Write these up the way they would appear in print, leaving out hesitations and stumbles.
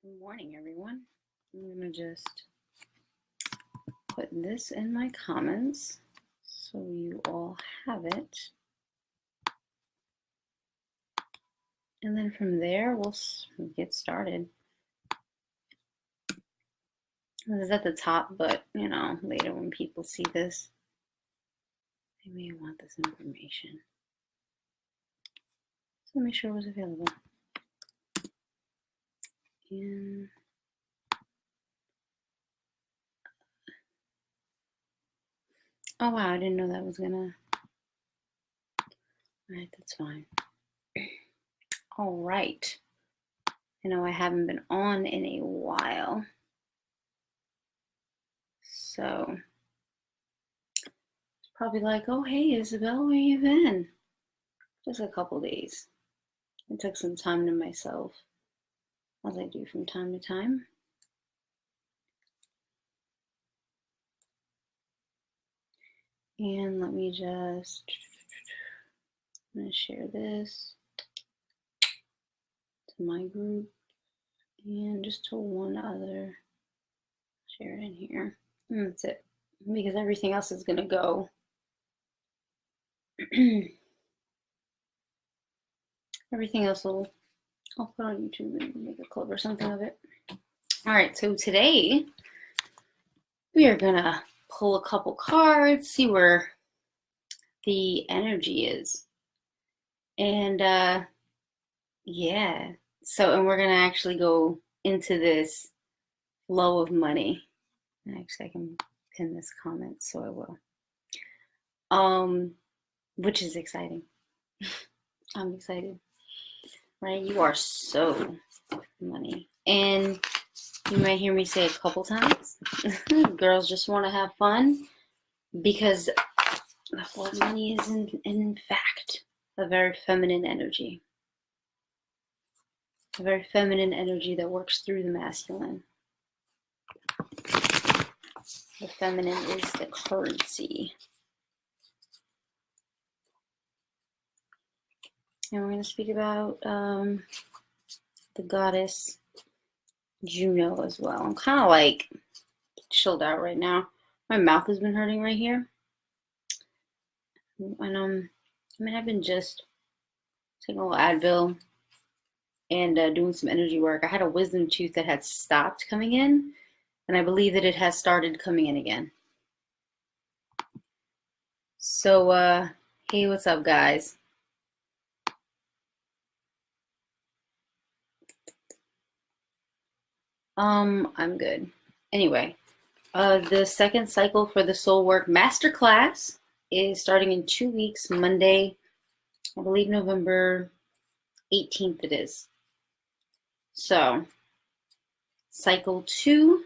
Good morning, everyone. I'm going to just put this in my comments so you all have it. And then from there, we'll get started. This is at the top, but, you know, later when people see this, they may want this information. So make sure it was available. And oh, wow, I didn't know that was gonna. All right, that's fine. All right. I know I haven't been on in a while. So it's probably like, oh, hey, Isabel, where you been? Just a couple days. I took some time to myself, as I do from time to time. And let me just, I'm going to share this to my group and just to one other. Share it in here. And that's it. Because everything else is going to go. Everything else I'll put on YouTube and make a clip or something of it. All right, so today we are going to pull a couple cards, see where the energy is. And yeah, so, and we're going to actually go into this flow of money. Actually, I can pin this comment, so I will. Which is exciting. I'm excited, right? You are so money. And you might hear me say a couple times, girls just want to have fun, because the flow of money is in fact a very feminine energy. A very feminine energy that works through the masculine. The feminine is the currency. And we're going to speak about the goddess Juno as well. I'm kind of like chilled out right now. My mouth has been hurting right here. And I mean, I've been just taking a little Advil and doing some energy work. I had a wisdom tooth that had stopped coming in, and I believe that it has started coming in again. So, hey, what's up, guys? I'm good. Anyway, the second cycle for the Soul Work Masterclass is starting in 2 weeks, Monday, I believe November 18th it is. So, cycle 2,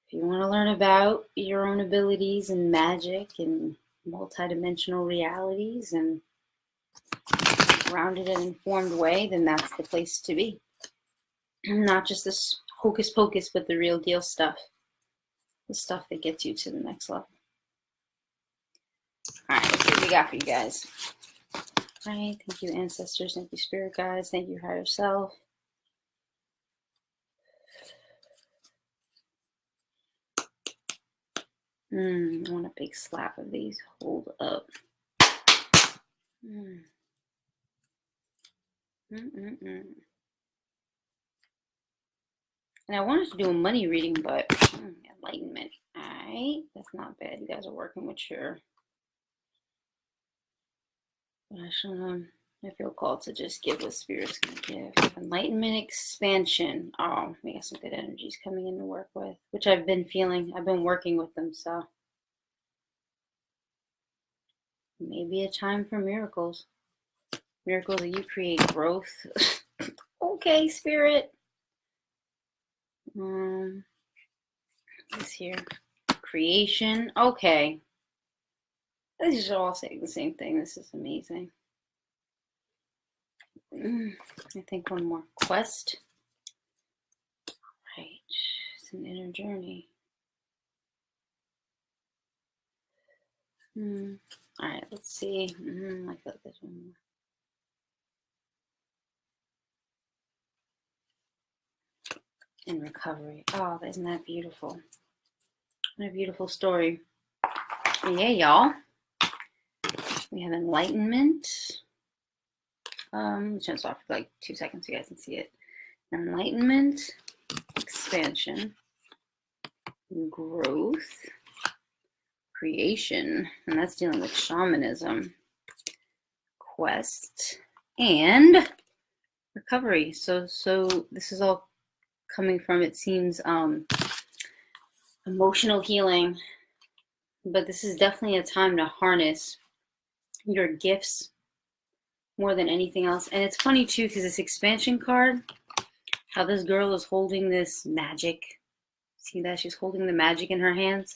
if you want to learn about your own abilities and magic and multidimensional realities and grounded and informed way, then that's the place to be. Not just this hocus pocus, but the real deal stuff. The stuff that gets you to the next level. All right, let's see what we got for you guys. All right, thank you, ancestors. Thank you, spirit guides. Thank you, higher self. I want a big slap of these. Hold up. And I wanted to do a money reading, but enlightenment. All right, that's not bad. You guys are working with your. I feel called to just give what spirit's gonna give. Enlightenment, expansion. Oh, we got some good energies coming in to work with, which I've been feeling. I've been working with them, so maybe a time for miracles. Miracles that you create, growth. Okay, spirit. This here, creation. Okay, these are all saying the same thing. This is amazing. I think one more quest. Right, it's an inner journey. All right, let's see. I feel like there's one more. and recovery. Oh, isn't that beautiful? What a beautiful story. And yeah, y'all. We have enlightenment. Turn this off for like 2 seconds so you guys can see it. Enlightenment, expansion, growth, creation, and that's dealing with shamanism, quest, and recovery. So this is all coming from, it seems, emotional healing, but this is definitely a time to harness your gifts more than anything else. And it's funny too, because this expansion card, how this girl is holding this magic. See that? She's holding the magic in her hands.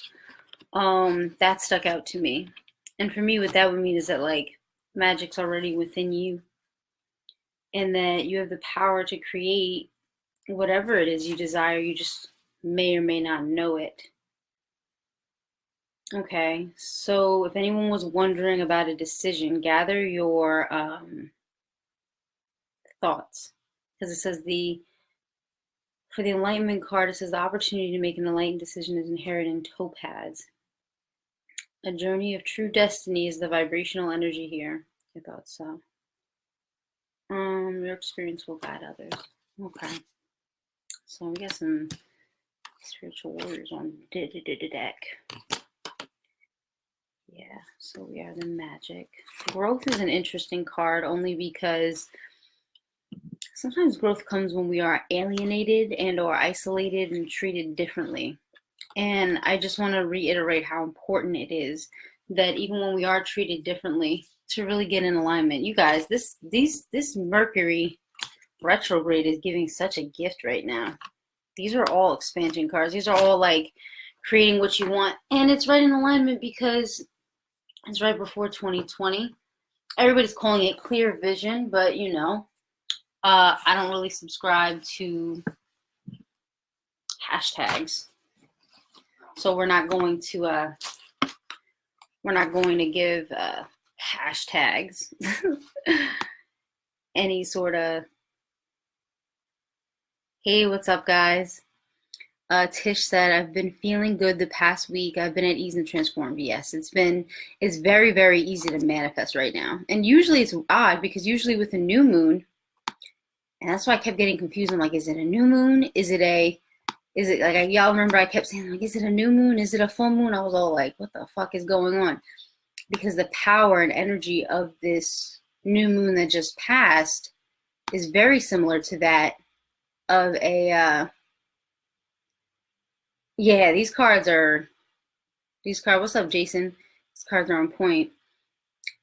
That stuck out to me. And for me, what that would mean is that like magic's already within you, and that you have the power to create whatever it is you desire. You just may or may not know it. Okay, so if anyone was wondering about a decision, gather your thoughts, because it says for the enlightenment card, it says the opportunity to make an enlightened decision is inherent in topaz. A journey of true destiny is the vibrational energy here. I thought so. Your experience will guide others. Okay. So we got some spiritual warriors on deck. Yeah, so we are the magic. Growth is an interesting card only because sometimes growth comes when we are alienated and or isolated and treated differently. And I just want to reiterate how important it is that even when we are treated differently, to really get in alignment. You guys, this Mercury retrograde is giving such a gift right now. These are all expansion cards. These are all like creating what you want. And it's right in alignment because it's right before 2020. Everybody's calling it clear vision, but you know, I don't really subscribe to hashtags. So we're not going to give hashtags any sort of, hey, what's up, guys? Tish said, I've been feeling good the past week. I've been at ease and transformed. Yes, it's very, very easy to manifest right now. And usually it's odd because usually with a new moon, and that's why I kept getting confused. I'm like, is it a new moon? Is it like, y'all remember I kept saying, like, is it a new moon? Is it a full moon? I was all like, what the fuck is going on? Because the power and energy of this new moon that just passed is very similar to that of a, yeah, these cards, what's up, Jason? These cards are on point.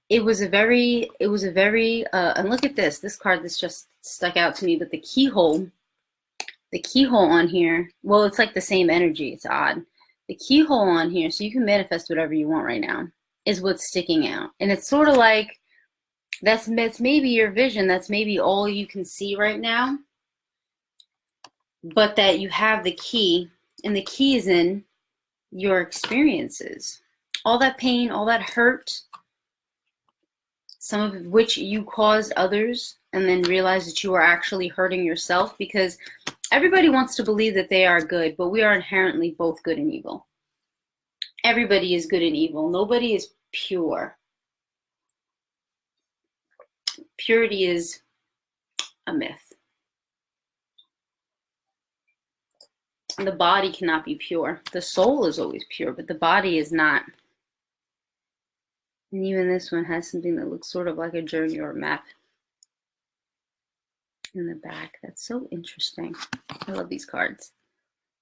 It was a very, and look at this card that's just stuck out to me, but the keyhole on here, well, it's like the same energy. It's odd. The keyhole on here, so you can manifest whatever you want right now, is what's sticking out. And it's sort of like, that's maybe your vision. That's maybe all you can see right now. But that you have the key, and the key is in your experiences. All that pain, all that hurt, some of which you caused others, and then realize that you are actually hurting yourself, because everybody wants to believe that they are good, but we are inherently both good and evil. Everybody is good and evil. Nobody is pure. Purity is a myth. The body cannot be pure. The soul is always pure, but the body is not. And even this one has something that looks sort of like a journey or a map in the back. That's so interesting. I love these cards.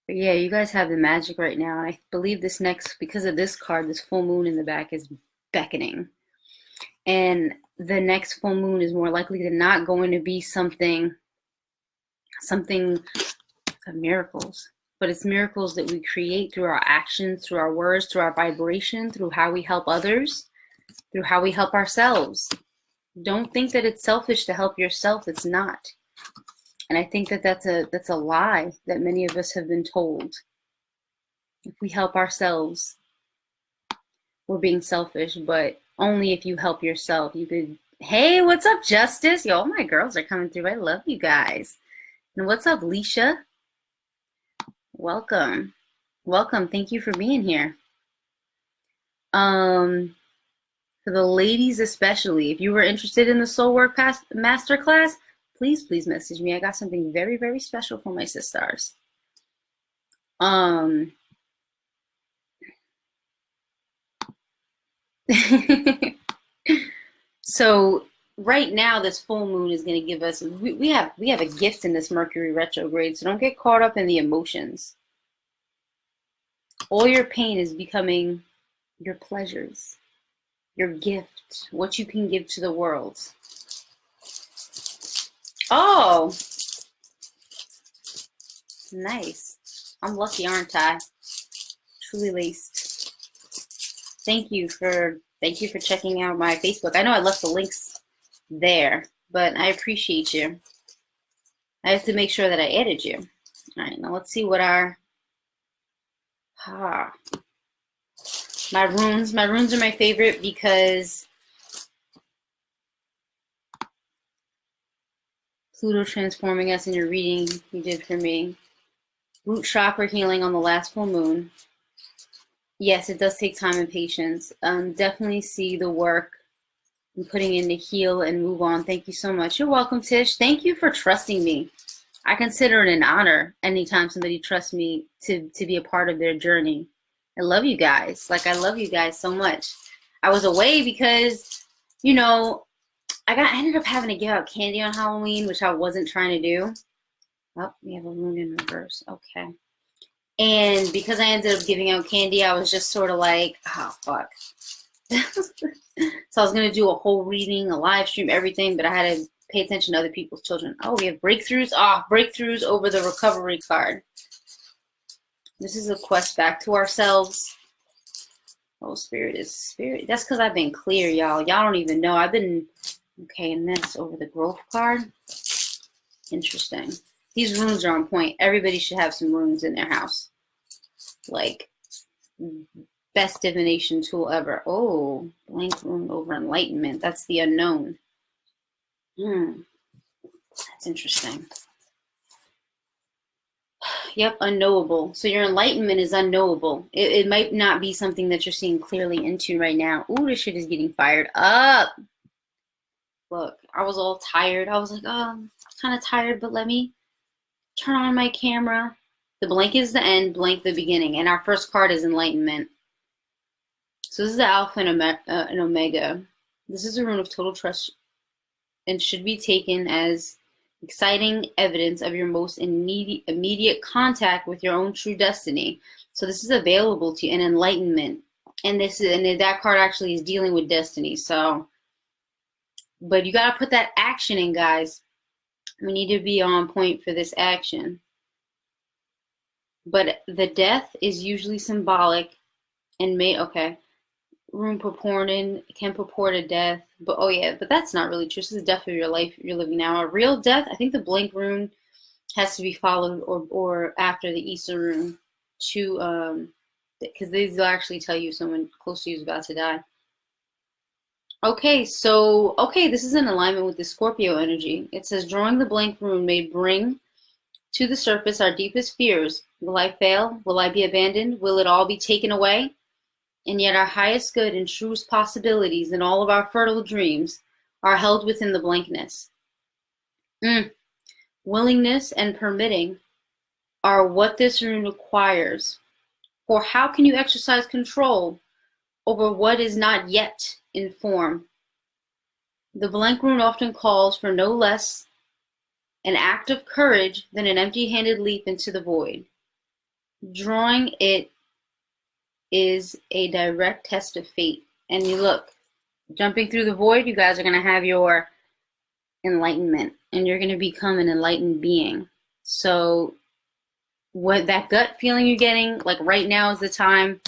But yeah, you guys have the magic right now. And I believe this next, because of this card, this full moon in the back is beckoning. And the next full moon is more likely than not going to be something of miracles. But it's miracles that we create through our actions, through our words, through our vibration, through how we help others, through how we help ourselves. Don't think that it's selfish to help yourself. It's not. And I think that that's a lie that many of us have been told. If we help ourselves, we're being selfish, but only if you help yourself. You could, hey, what's up, Justice? Yo, all my girls are coming through. I love you guys. And what's up, Leisha? Welcome. Welcome. Thank you for being here. For the ladies especially, if you were interested in the Soul Work Masterclass, please message me. I got something very, very special for my sisters. So right now, this full moon is going to give us, we have a gift in this Mercury retrograde, so don't get caught up in the emotions. All your pain is becoming your pleasures, your gift, what you can give to the world. Oh, nice. I'm lucky, aren't I? Truly laced. Thank you for checking out my Facebook. I know I left the links there, but I appreciate you. I have to make sure that I added you. All right, now let's see what our my runes. My runes are my favorite because Pluto transforming us in your reading you did for me. Root chakra healing on the last full moon. Yes, it does take time and patience. Definitely see the work and putting in to heal and move on. Thank you so much. You're welcome, Tish. Thank you for trusting me. I consider it an honor anytime somebody trusts me to be a part of their journey. I love you guys. Like, I love you guys so much. I was away because, you know, I ended up having to give out candy on Halloween, which I wasn't trying to do. Oh, we have a rune in reverse. Okay. And because I ended up giving out candy, I was just sort of like, oh, fuck. So I was going to do a whole reading, a live stream, everything, but I had to pay attention to other people's children. Oh, we have breakthroughs. Breakthroughs over the recovery card. This is a quest back to ourselves. Oh, spirit is spirit. That's because I've been clear, y'all. Y'all don't even know. I've been, okay, and this over the growth card. Interesting. These runes are on point. Everybody should have some runes in their house. Like, best divination tool ever. Oh, blank rune over enlightenment. That's the unknown. That's interesting. Yep, unknowable. So your enlightenment is unknowable. It might not be something that you're seeing clearly into right now. Ooh, this shit is getting fired up. Look, I was all tired. I was like, oh, I'm kind of tired, but let me turn on my camera. The blank is the end, blank the beginning. And our first card is enlightenment. So this is the alpha and omega. This is a rune of total trust and should be taken as exciting evidence of your most immediate contact with your own true destiny. So this is available to you, and enlightenment. And that card actually is dealing with destiny. So, but you got to put that action in, guys. We need to be on point for this action. But the death is usually symbolic and rune can purport a death, but but that's not really true. This is the death of your life you're living now. A real death, I think the blank rune has to be followed or after the Easter rune to because these will actually tell you someone close to you is about to die. Okay, so this is in alignment with the Scorpio energy. It says drawing the blank rune may bring to the surface our deepest fears. Will I fail? Will I be abandoned? Will it all be taken away? And yet our highest good and truest possibilities and all of our fertile dreams are held within the blankness. Willingness and permitting are what this rune requires. For how can you exercise control over what is not yet in form? The blank rune often calls for no less an act of courage than an empty-handed leap into the void. Drawing it is a direct test of fate. And you look, jumping through the void, you guys are going to have your enlightenment and you're going to become an enlightened being. So what that gut feeling you're getting, like right now is the time.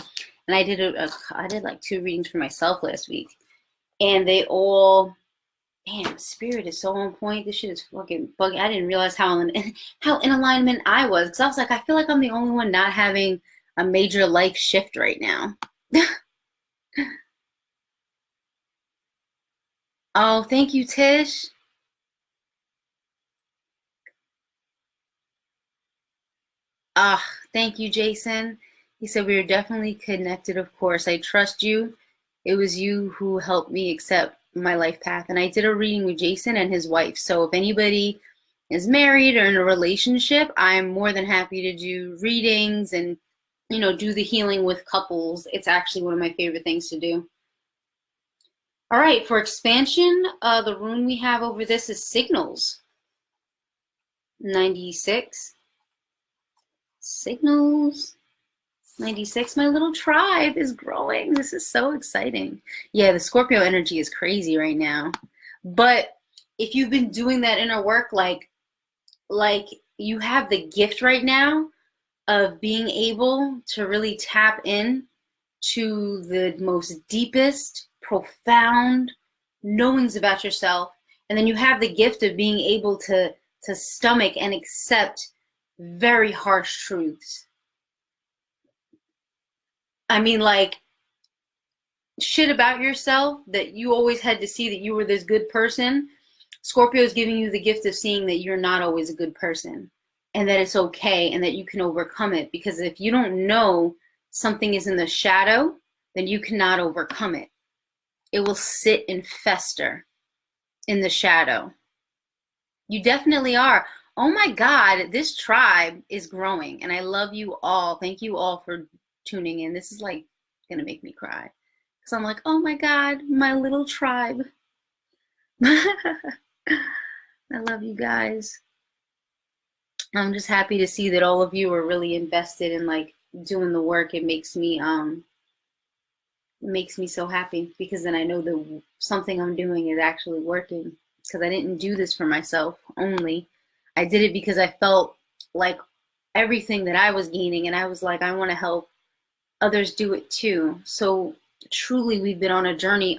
And I did like 2 readings for myself last week, and they all, damn, spirit is so on point. This shit is fucking buggy. I didn't realize how in alignment I was, because I was like, I feel like I'm the only one not having a major life shift right now. Oh, thank you, Tish. Ah, thank you, Jason. He said, we are definitely connected, of course. I trust you. It was you who helped me accept my life path. And I did a reading with Jason and his wife. So if anybody is married or in a relationship, I'm more than happy to do readings and, do the healing with couples. It's actually one of my favorite things to do. All right, for expansion, the rune we have over this is Signals. 96. Signals. 96. My little tribe is growing. This is so exciting. Yeah, the Scorpio energy is crazy right now. But if you've been doing that inner work, like you have the gift right now of being able to really tap in to the most deepest, profound knowings about yourself. And then you have the gift of being able to stomach and accept very harsh truths. I mean, like, shit about yourself that you always had to see that you were this good person. Scorpio is giving you the gift of seeing that you're not always a good person and that it's okay and that you can overcome it. Because if you don't know something is in the shadow, then you cannot overcome it. It will sit and fester in the shadow. You definitely are. Oh my God, this tribe is growing and I love you all. Thank you all for tuning in. This is like gonna make me cry. Because I'm like, oh my God, my little tribe. I love you guys. I'm just happy to see that all of you are really invested in like doing the work. It makes me so happy because then I know that something I'm doing is actually working because I didn't do this for myself only. I did it because I felt like everything that I was gaining and I was like, I want to help others do it too. So truly we've been on a journey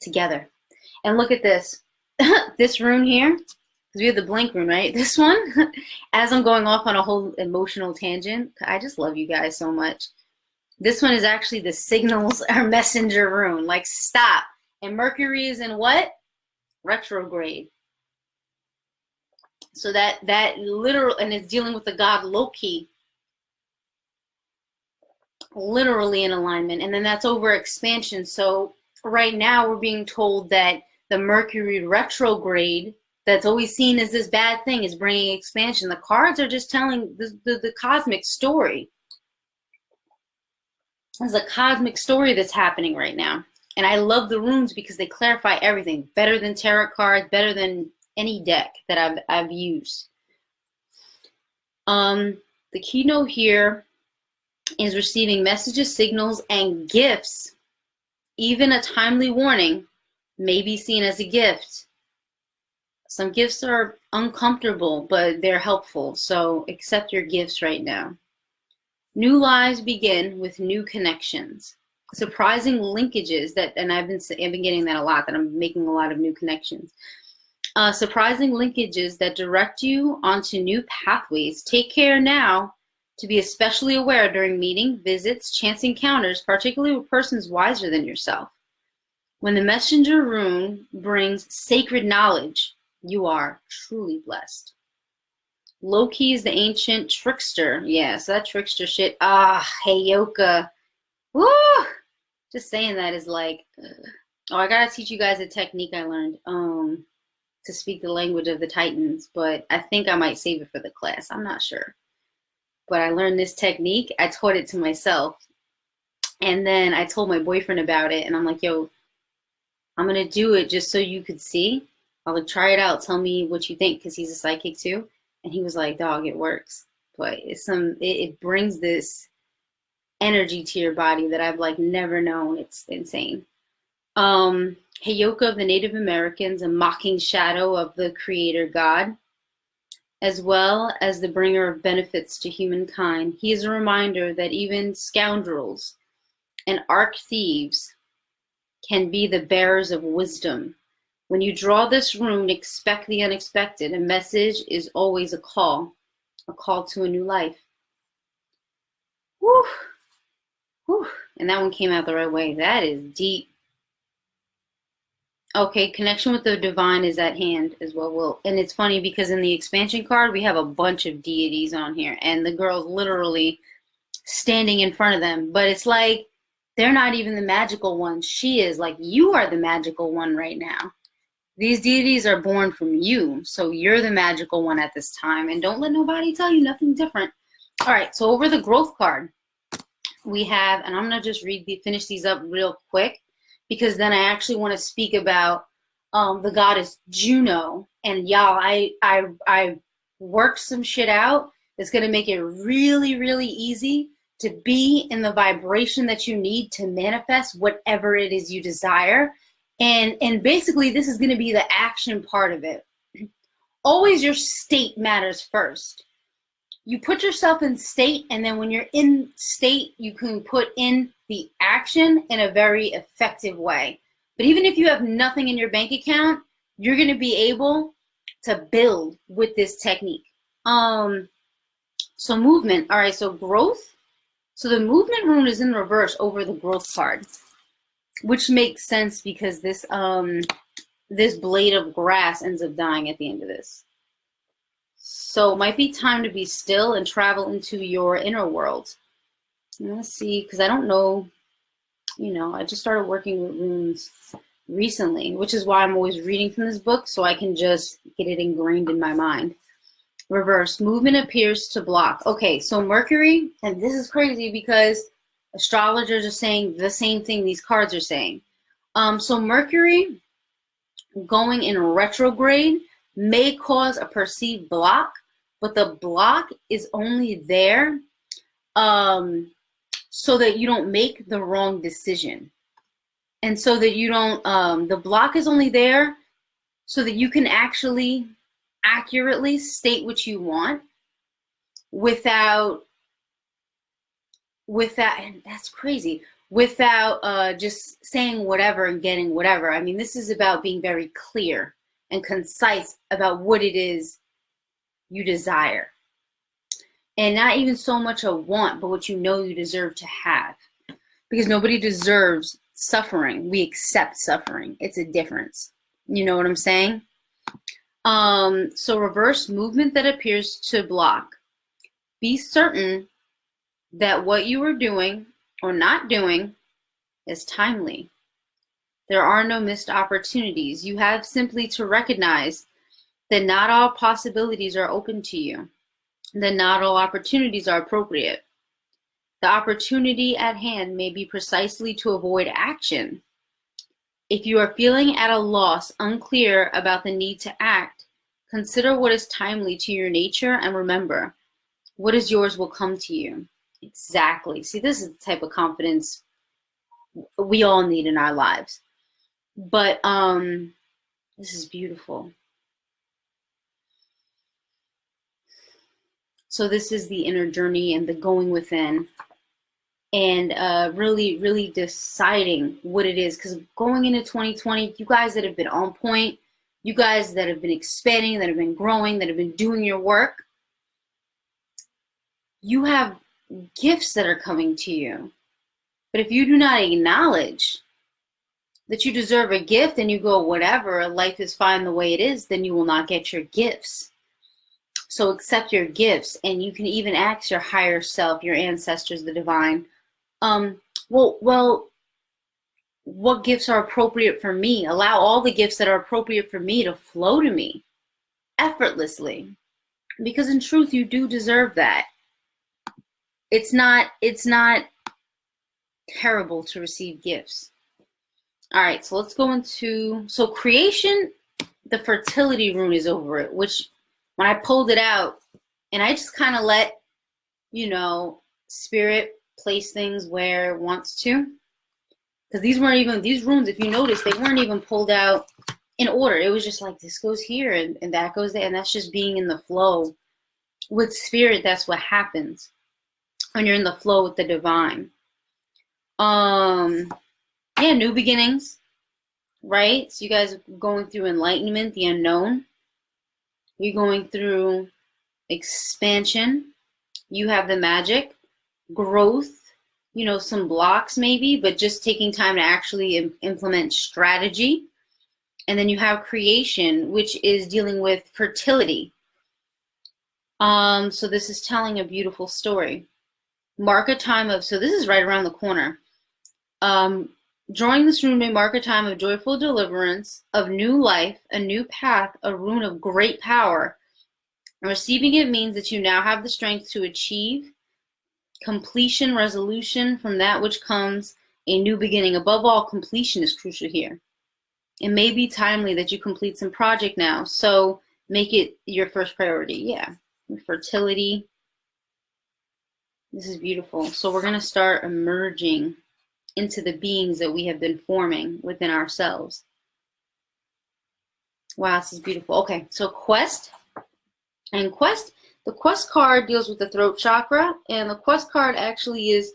together. And look at this. This rune here, because we have the blink rune, right? This one, as I'm going off on a whole emotional tangent, I just love you guys so much. This one is actually the signals or messenger rune. Like, stop. And Mercury is in what? Retrograde. So that literal, and it's dealing with the god Loki, literally in alignment. And then that's over expansion. So right now we're being told that the Mercury retrograde that's always seen as this bad thing is bringing expansion. The cards are just telling the cosmic story. There's a cosmic story that's happening right now. And I love the runes because they clarify everything. Better than tarot cards, better than any deck that I've used. The keynote here is receiving messages, signals, and gifts. Even a timely warning may be seen as a gift. Some gifts are uncomfortable, but they're helpful. So accept your gifts right now. New lives begin with new connections. Surprising linkages that, and I've been getting that a lot, that I'm making a lot of new connections. Surprising linkages that direct you onto new pathways. Take care now to be especially aware during meeting, visits, chance encounters, particularly with persons wiser than yourself. When the messenger rune brings sacred knowledge, you are truly blessed. Loki is the ancient trickster. Yeah, so that trickster shit. Heyoka. Woo! Just saying that is like, oh, I gotta teach you guys a technique I learned to speak the language of the Titans, but I think I might save it for the class. I'm not sure. But I learned this technique. I taught it to myself. And then I told my boyfriend about it, and I'm like, yo, I'm gonna do it just so you could see. I'll like, try it out. Tell me what you think, because he's a psychic too. And he was like, dog, it works. But it brings this energy to your body that I've like never known. It's insane. Heyoka of the Native Americans, a mocking shadow of the creator god, as well as the bringer of benefits to humankind. He is a reminder that even scoundrels and arch thieves can be the bearers of wisdom. When you draw this rune, expect the unexpected. A message is always a call to a new life. Whew. Whew. And that one came out the right way. That is deep. Okay, connection with the divine is at hand as well. Well, and it's funny because in the expansion card we have a bunch of deities on here, and the girl's literally standing in front of them. But it's like they're not even the magical one. She is. Like, you are the magical one right now. These deities are born from you, so you're the magical one at this time, and don't let nobody tell you nothing different. All right, so over the growth card, we have, and I'm gonna just finish these up real quick, because then I actually want to speak about the goddess Juno. And y'all, I worked some shit out that's gonna make it really, really easy to be in the vibration that you need to manifest whatever it is you desire. And basically, this is gonna be the action part of it. Always your state matters first. You put yourself in state, and then when you're in state, you can put in the action in a very effective way. But even if you have nothing in your bank account, you're going to be able to build with this technique. So movement. All right, so growth. So the movement rune is in reverse over the growth card, which makes sense because this this blade of grass ends up dying at the end of this. So it might be time to be still and travel into your inner world. Let's see, because I don't know, you know, I just started working with runes recently, which is why I'm always reading from this book, so I can just get it ingrained in my mind. Reverse, movement appears to block. Okay, so Mercury, and this is crazy because astrologers are saying the same thing these cards are saying. So Mercury going in retrograde may cause a perceived block, but the block is only there so that you don't make the wrong decision. And so that you don't, the block is only there so that you can actually accurately state what you want without, and that's crazy, without just saying whatever and getting whatever. I mean, this is about being very clear and concise about what it is you desire. And not even so much a want, but what you know you deserve to have. Because nobody deserves suffering. We accept suffering. It's a difference. You know what I'm saying? So reverse, movement that appears to block. Be certain that what you are doing or not doing is timely. There are no missed opportunities. You have simply to recognize that not all possibilities are open to you, that not all opportunities are appropriate. The opportunity at hand may be precisely to avoid action. If you are feeling at a loss, unclear about the need to act, consider what is timely to your nature and remember, what is yours will come to you. Exactly. See, this is the type of confidence we all need in our lives. But this is beautiful. So this is the inner journey and the going within, and really, really deciding what it is. Because going into 2020, you guys that have been on point, you guys that have been expanding, that have been growing, that have been doing your work, you have gifts that are coming to you. But if you do not acknowledge that you deserve a gift and you go, whatever, life is fine the way it is, then you will not get your gifts. So accept your gifts, and you can even ask your higher self, your ancestors, the divine, well, what gifts are appropriate for me? Allow all the gifts that are appropriate for me to flow to me effortlessly. Because in truth, you do deserve that. It's not terrible to receive gifts. All right, so let's go into, so creation, the fertility rune is over it, which when I pulled it out, and I just kind of let, you know, spirit place things where it wants to. Because these weren't even, these runes, if you notice, they weren't even pulled out in order. It was just like, this goes here and that goes there. And that's just being in the flow with spirit. That's what happens when you're in the flow with the divine. Yeah, new beginnings, right? So you guys are going through enlightenment, the unknown. You're going through expansion. You have the magic, growth, you know, some blocks maybe, but just taking time to actually implement strategy. And then you have creation, which is dealing with fertility. So this is telling a beautiful story. Mark a time of, so this is right around the corner. Drawing this rune may mark a time of joyful deliverance, of new life, a new path, a rune of great power. And receiving it means that you now have the strength to achieve completion, resolution from that which comes, a new beginning. Above all, completion is crucial here. It may be timely that you complete some project now, so make it your first priority. Yeah, fertility. This is beautiful. So we're going to start emerging into the beings that we have been forming within ourselves. Wow, this is beautiful. Okay, so quest. And quest, the quest card deals with the throat chakra, and the quest card actually is,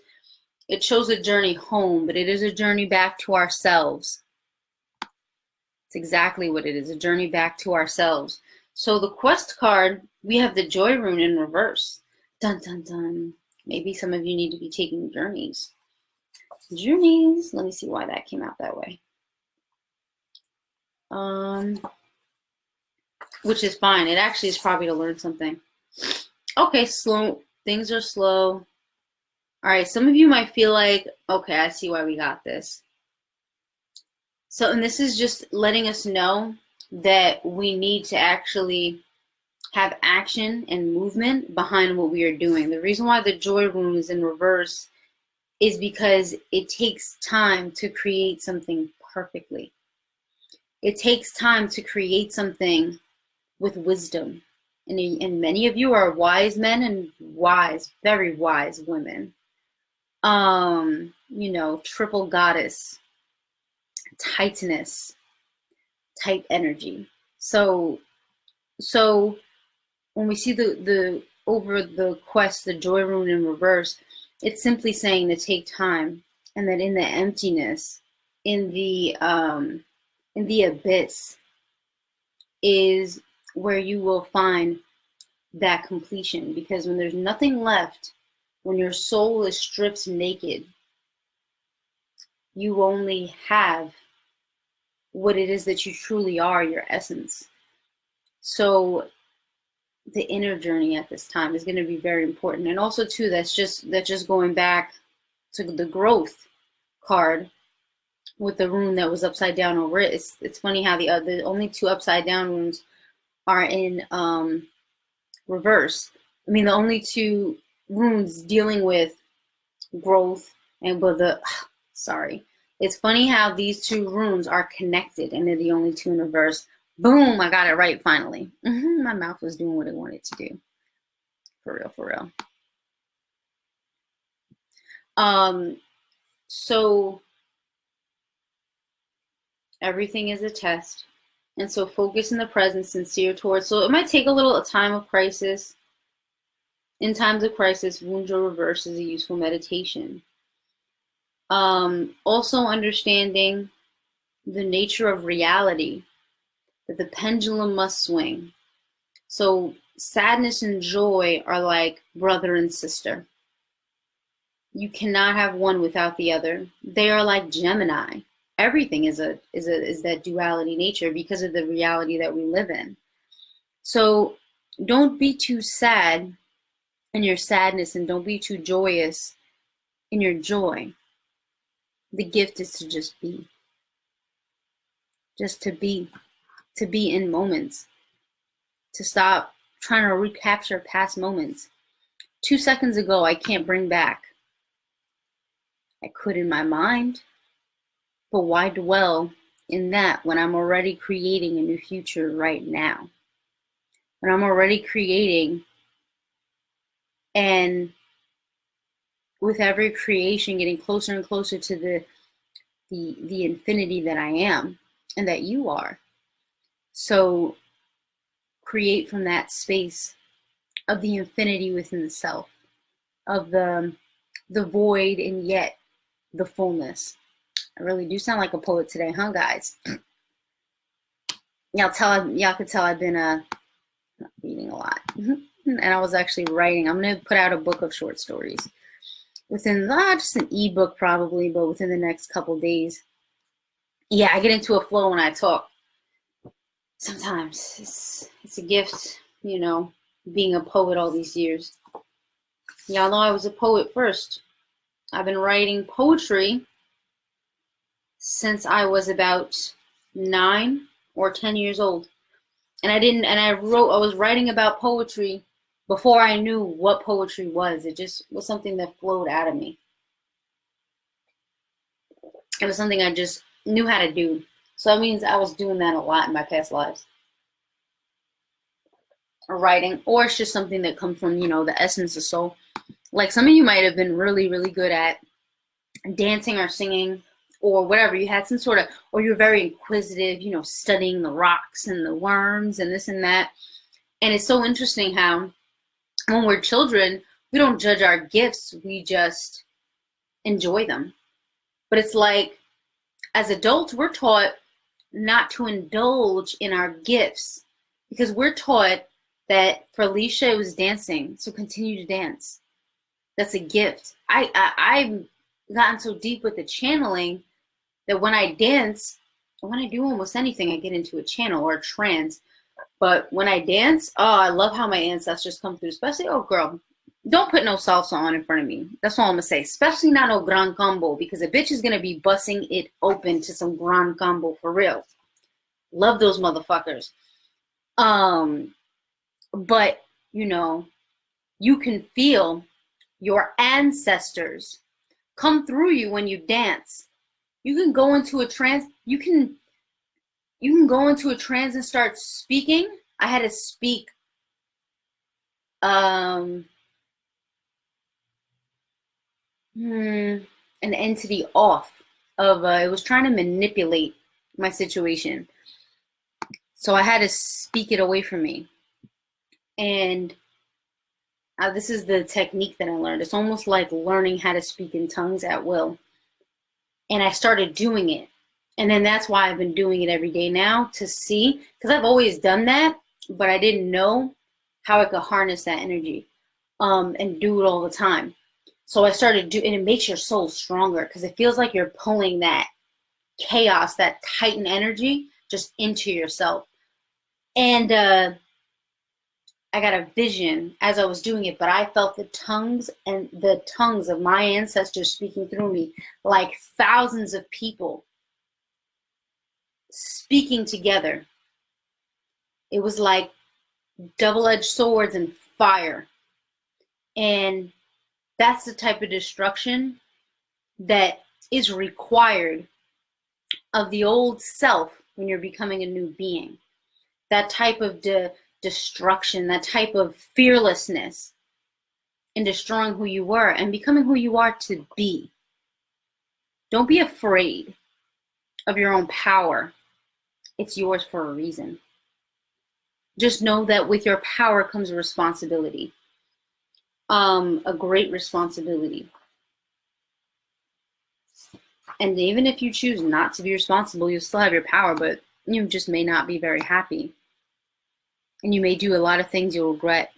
it shows a journey home, but it is a journey back to ourselves. It's exactly what it is, a journey back to ourselves. So the quest card, we have the joy rune in reverse. Dun, dun, dun. Maybe some of you need to be taking journeys. Journeys. Let me see why that came out that way. Which is fine. It actually is probably to learn something. Okay, slow. Things are slow. All right, some of you might feel like, okay, I see why we got this. So, and this is just letting us know that we need to actually have action and movement behind what we are doing. The reason why the joy rune is in reverse is because it takes time to create something perfectly. It takes time to create something with wisdom. And many of you are wise men and wise, very wise women. You know, triple goddess, titaness type energy. So when we see the over the quest, the joy rune in reverse, it's simply saying to take time, and that in the emptiness, in the abyss, is where you will find that completion. Because when there's nothing left, when your soul is stripped naked, you only have what it is that you truly are, your essence. So the inner journey at this time is going to be very important. And also too, that's just going back to the growth card with the rune that was upside down over it. It's funny how the only two upside down runes are in reverse. I mean, the only two runes dealing with growth and sorry. It's funny how these two runes are connected and they're the only two in reverse. Boom, I got it right finally. My mouth was doing what it wanted to do. For real, for real. So everything is a test. And so focus in the present, sincere towards. So it might take a little time of crisis. In times of crisis, Wunjo reverse is a useful meditation. Also understanding the nature of reality, that the pendulum must swing. So sadness and joy are like brother and sister. You cannot have one without the other. They are like Gemini. Everything is that duality nature because of the reality that we live in. So don't be too sad in your sadness, and don't be too joyous in your joy. The gift is to just be. Just to be in moments. To stop trying to recapture past moments. 2 seconds ago, I can't bring back. I could in my mind, but why dwell in that when I'm already creating a new future right now? When I'm already creating, and with every creation getting closer and closer to the infinity that I am and that you are. So create from that space of the infinity within the self, of the void and yet the fullness. I really do sound like a poet today, huh, guys? Y'all could tell I've been reading a lot. And I was actually writing. I'm going to put out a book of short stories within just an ebook probably, but within the next couple days. Yeah, I get into a flow when I talk. sometimes it's a gift, you know, being a poet all these years. Y'all know I was a poet first. I've been writing poetry since I was about 9 or 10 years old. And I was writing about poetry before I knew what poetry was. It just was something that flowed out of me. It was something I just knew how to do. So that means I was doing that a lot in my past lives. Or writing, or it's just something that comes from, you know, the essence of soul. Like some of you might have been really, really good at dancing or singing or whatever. You had some sort of, or you're very inquisitive, you know, studying the rocks and the worms and this and that. And it's so interesting how when we're children, we don't judge our gifts, we just enjoy them. But it's like, as adults, we're taught not to indulge in our gifts because we're taught that for Alicia it was dancing, so continue to dance. That's a gift. I've gotten so deep with the channeling that when I dance, when I do almost anything, I get into a channel or a trance. But when I dance, oh, I love how my ancestors come through, especially, oh girl, don't put no salsa on in front of me. That's all I'm gonna say. Especially not no gran combo, because a bitch is gonna be busting it open to some gran combo for real. Love those motherfuckers. But you know, you can feel your ancestors come through you when you dance. You can go into a trance. You can go into a trance and start speaking. I had to speak an entity off of it was trying to manipulate my situation. So I had to speak it away from me. And this is the technique that I learned. It's almost like learning how to speak in tongues at will. And I started doing it. And then that's why I've been doing it every day now, to see, because I've always done that, but I didn't know how I could harness that energy and do it all the time. So I started doing, and it makes your soul stronger because it feels like you're pulling that chaos, that Titan energy just into yourself. And I got a vision as I was doing it, but I felt the tongues of my ancestors speaking through me, like thousands of people speaking together. It was like double-edged swords and fire. And that's the type of destruction that is required of the old self when you're becoming a new being. That type of destruction, that type of fearlessness in destroying who you were and becoming who you are to be. Don't be afraid of your own power. It's yours for a reason. Just know that with your power comes a responsibility. A great responsibility. And even if you choose not to be responsible, you'll still have your power, but you just may not be very happy. And you may do a lot of things you'll regret.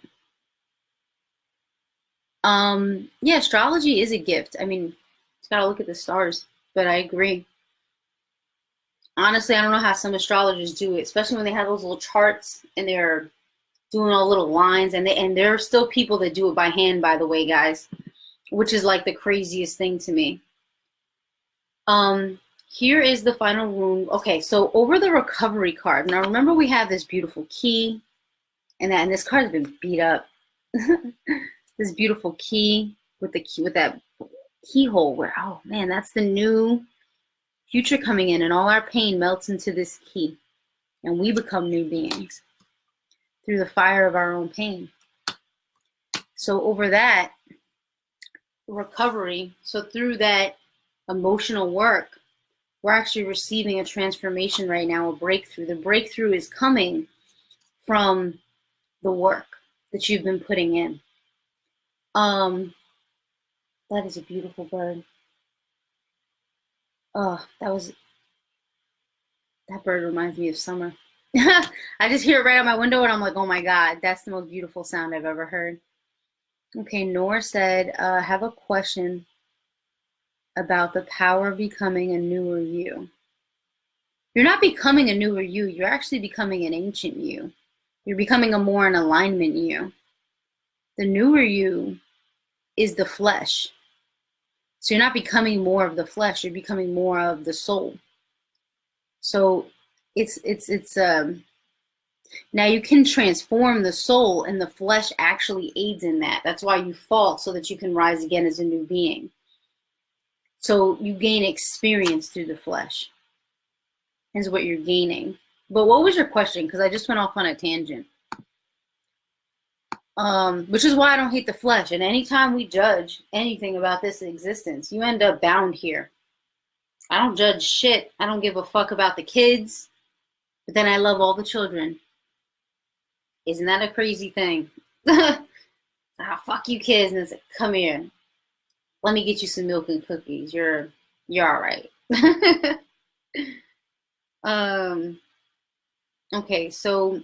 Yeah, astrology is a gift. I mean, it's gotta look at the stars, but I agree. Honestly, I don't know how some astrologers do it, especially when they have those little charts and they're doing all little lines, and there are still people that do it by hand, by the way, guys, which is like the craziest thing to me. Here is the final rune. Okay, so over the recovery card. Now remember we have this beautiful key, and this card has been beat up. This beautiful key with that keyhole where, oh man, that's the new future coming in, and all our pain melts into this key, and we become new beings through the fire of our own pain. So over that recovery, so through that emotional work, we're actually receiving a transformation right now, a breakthrough. The breakthrough is coming from the work that you've been putting in. That is a beautiful bird. Oh, that bird reminds me of summer. I just hear it right out my window and I'm like, oh my God, that's the most beautiful sound I've ever heard. Okay, Nor said, I have a question about the power of becoming a newer you. You're not becoming a newer you. You're actually becoming an ancient you. You're becoming a more in alignment you. The newer you is the flesh. So you're not becoming more of the flesh. You're becoming more of the soul. So it's now you can transform the soul, and the flesh actually aids in that. That's why you fall, so that you can rise again as a new being. So you gain experience through the flesh, is what you're gaining. But what was your question? Because I just went off on a tangent. Which is why I don't hate the flesh. And anytime we judge anything about this existence, you end up bound here. I don't judge shit. I don't give a fuck about the kids. But then I love all the children. Isn't that a crazy thing? Fuck you kids. And it's like, come here. Let me get you some milk and cookies. You're all right. Okay, so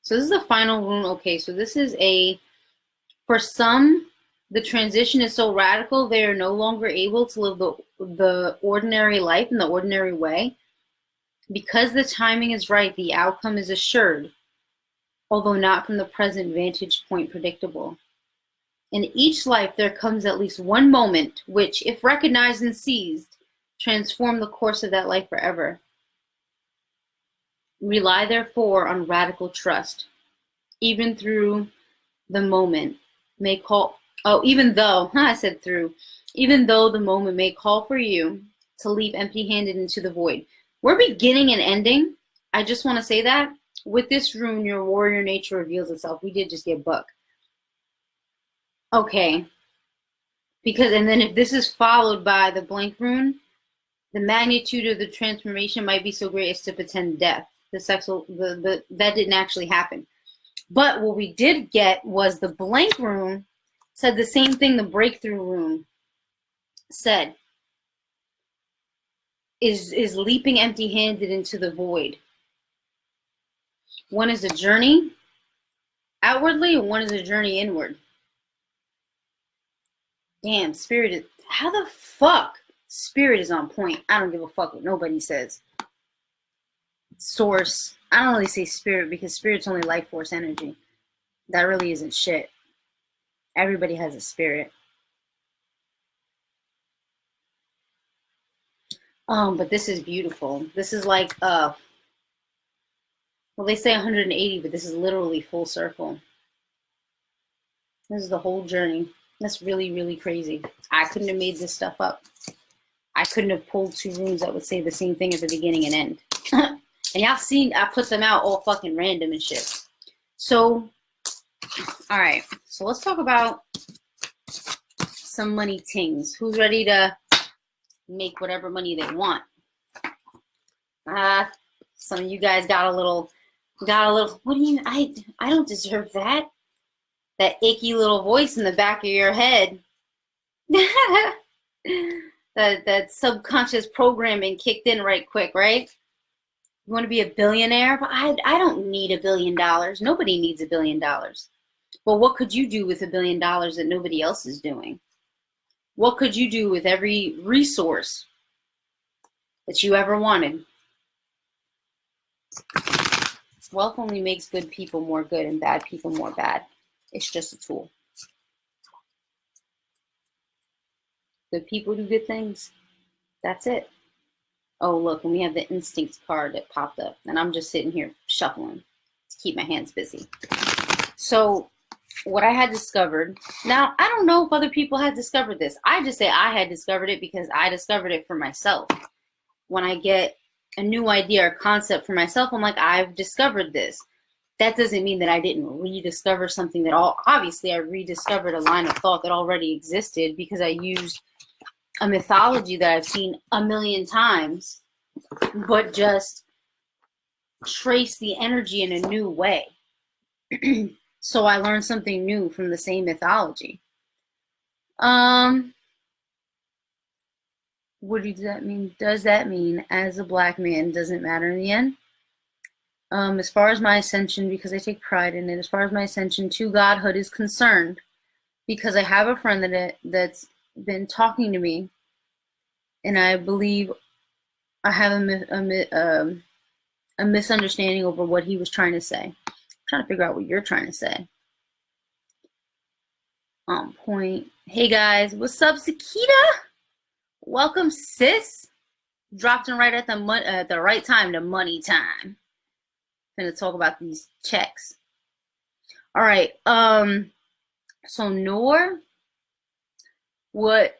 this is the final rune. Okay, so this is for some, the transition is so radical, they are no longer able to live the ordinary life in the ordinary way. Because the timing is right, the outcome is assured, although not from the present vantage point predictable. In each life, there comes at least one moment which, if recognized and seized, transform the course of that life forever. Rely, therefore, on radical trust, even though the moment may call for you to leap empty-handed into the void. We're beginning and ending. I just want to say that with this rune, your warrior nature reveals itself. We did just get book. Okay. And then if this is followed by the blank rune, the magnitude of the transformation might be so great as to portend death. That didn't actually happen. But what we did get was the blank rune said the same thing the breakthrough rune said. Is leaping empty-handed into the void. One is a journey outwardly, and one is a journey inward. Damn, Spirit is... How the fuck? Spirit is on point. I don't give a fuck what nobody says. Source. I don't really say spirit because spirit's only life force energy. That really isn't shit. Everybody has a spirit. But this is beautiful. This is like, well, they say 180, but this is literally full circle. This is the whole journey. That's really, really crazy. I couldn't have made this stuff up. I couldn't have pulled two runes that would say the same thing at the beginning and end. And y'all seen, I put them out all fucking random and shit. So, all right. So let's talk about some money tings. Who's ready to make whatever money they want? Some of you guys got a little, what do you, I don't deserve that. That icky little voice in the back of your head. that subconscious programming kicked in right quick, right? You want to be a billionaire? But I don't need $1 billion. Nobody needs $1 billion. Well, what could you do with $1 billion that nobody else is doing? What could you do with every resource that you ever wanted? Wealth only makes good people more good and bad people more bad. It's just a tool. Good people do good things. That's it. Oh, look, and we have the instinct card that popped up. And I'm just sitting here shuffling to keep my hands busy. So what I had discovered, now I don't know if other people had discovered this. I just say I had discovered it because I discovered it for myself. When I get a new idea or concept for myself, I'm like, I've discovered this. That doesn't mean that I didn't rediscover something that obviously I rediscovered a line of thought that already existed because I used a mythology that I've seen a million times, but just trace the energy in a new way. So I learned something new from the same mythology. What does that mean? Does that mean as a black man doesn't matter in the end? As far as my ascension, because I take pride in it, as far as my ascension to godhood is concerned, because I have a friend that's been talking to me, and I believe I have a misunderstanding over what he was trying to say. I'm trying to figure out what you're trying to say. On point. Hey guys, what's up, Sakita? Welcome, sis. Dropped in right at the right time, the money time. Gonna talk about these checks. All right. So Noor, what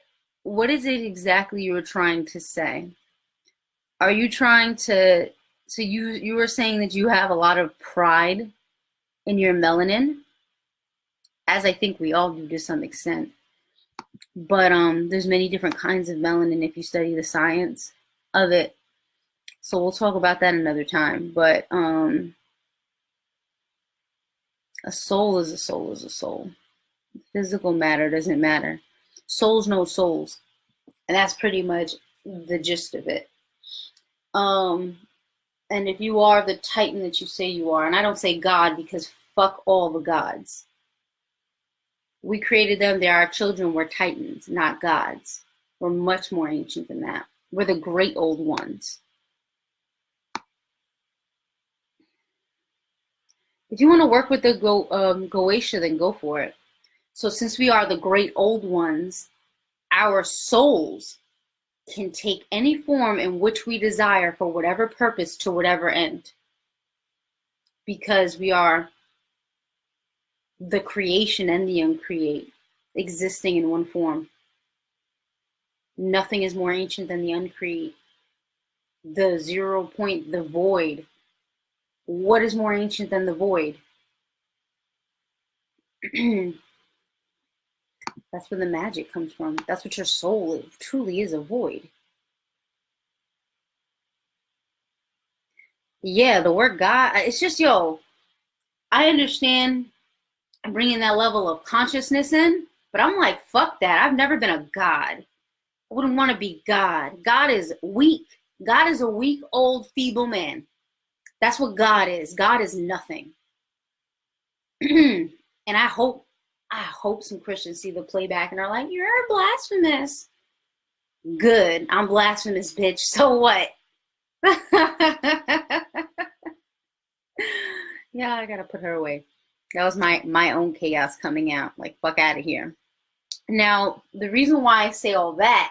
is it exactly you were trying to say? Are you trying to? So you were saying that you have a lot of pride in your melanin, as I think we all do to some extent. But there's many different kinds of melanin if you study the science of it. So we'll talk about that another time. But a soul is a soul is a soul. Physical matter doesn't matter. Souls know souls, and that's pretty much the gist of it. And if you are the Titan that you say you are, and I don't say God because fuck all the gods. We created them. They are our children. We're Titans, not gods. We're much more ancient than that. We're the great old ones. If you want to work with the Goetia, then go for it. So since we are the great old ones, our souls can take any form in which we desire for whatever purpose to whatever end. Because we are the creation and the uncreate, existing in one form. Nothing is more ancient than the uncreate. The 0 point, the void. What is more ancient than the void? That's where the magic comes from. That's what your soul is, truly is, a void. Yeah, the word God, it's just, yo, I understand bringing that level of consciousness in, but I'm like, fuck that. I've never been a God. I wouldn't want to be God. God is weak. God is a weak, old, feeble man. That's what God is. God is nothing. And I hope some Christians see the playback and are like, you're blasphemous. Good. I'm blasphemous, bitch. So what? Yeah, I gotta put her away. That was my own chaos coming out. Like, fuck out of here. Now, the reason why I say all that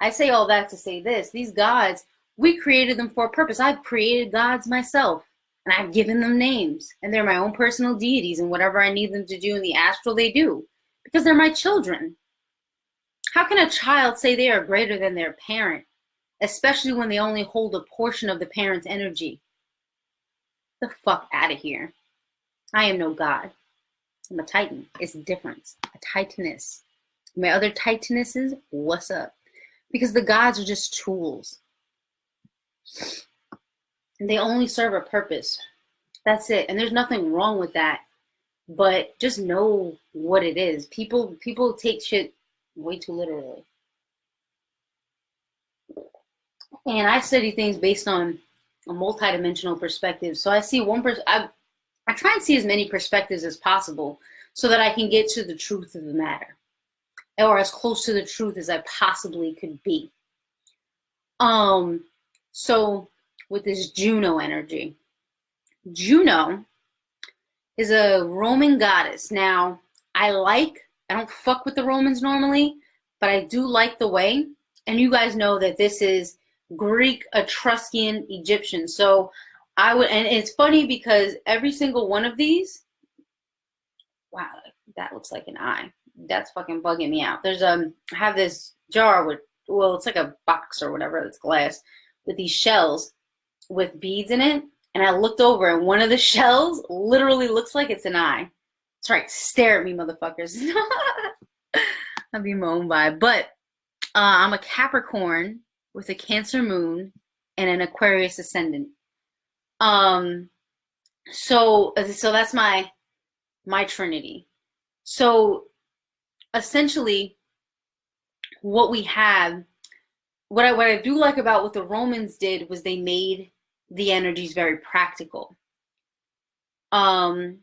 to say this. These gods, we created them for a purpose. I've created gods myself, and I've given them names, and they're my own personal deities, and whatever I need them to do in the astral, they do, because they're my children. How can a child say they are greater than their parent, especially when they only hold a portion of the parent's energy? The fuck out of here. I am no god. I'm a titan. It's different. A titaness. My other titanesses, what's up? Because the gods are just tools. They only serve a purpose. That's it. And there's nothing wrong with that. But just know what it is. People take shit way too literally. And I study things based on a multidimensional perspective. So I see I try and see as many perspectives as possible so that I can get to the truth of the matter, or as close to the truth as I possibly could be. So with this Juno energy, Juno is a Roman goddess. Now, I don't fuck with the Romans normally, but I do like the way, and you guys know that this is Greek, Etruscan, Egyptian. So and it's funny because every single one of these, wow, that looks like an eye. That's fucking bugging me out. I have this jar with, well, it's like a box or whatever, it's glass, with these shells with beads in it. And I looked over and one of the shells literally looks like it's an eye. That's right, stare at me, motherfuckers. I'll be my own vibe. But I'm a Capricorn with a Cancer moon and an Aquarius ascendant. So that's my trinity. So essentially what we have, what I do like about what the Romans did was they made the energies very practical. And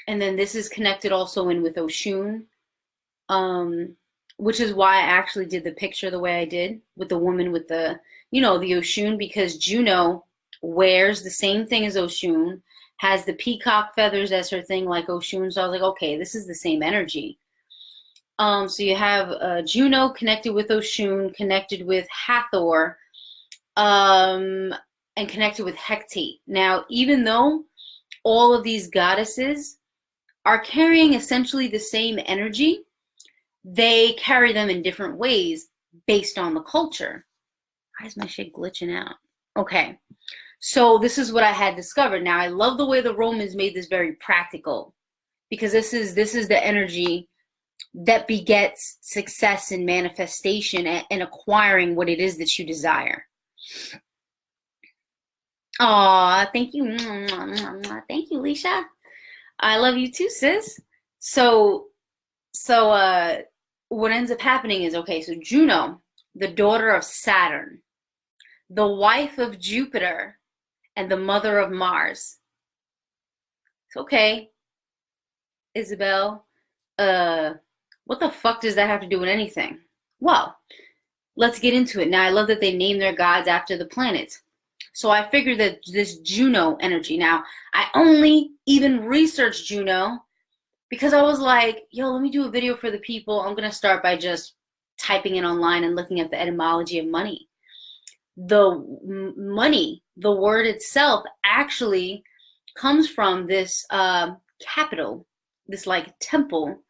then this is connected also in with Oshun, which is why I actually did the picture the way I did with the woman with the, the Oshun, because Juno wears the same thing as Oshun, has the peacock feathers as her thing like Oshun. So I was like, okay, this is the same energy. So you have Juno connected with Oshun, connected with Hathor, and connected with Hecate. Now, even though all of these goddesses are carrying essentially the same energy, they carry them in different ways based on the culture. Why is my shit glitching out? Okay, so this is what I had discovered. Now, I love the way the Romans made this very practical, because this is the energy that begets success and manifestation and acquiring what it is that you desire. Aw, thank you. Thank you, Leisha. I love you too, sis. So what ends up happening is, okay, so Juno, the daughter of Saturn, the wife of Jupiter, and the mother of Mars. It's okay, Isabel. What the fuck does that have to do with anything? Well, let's get into it. Now, I love that they name their gods after the planets. So I figured that this Juno energy, now, I only even researched Juno because I was like, yo, let me do a video for the people. I'm going to start by just typing it online and looking at the etymology of money. The money, the word itself, actually comes from this capital, this like temple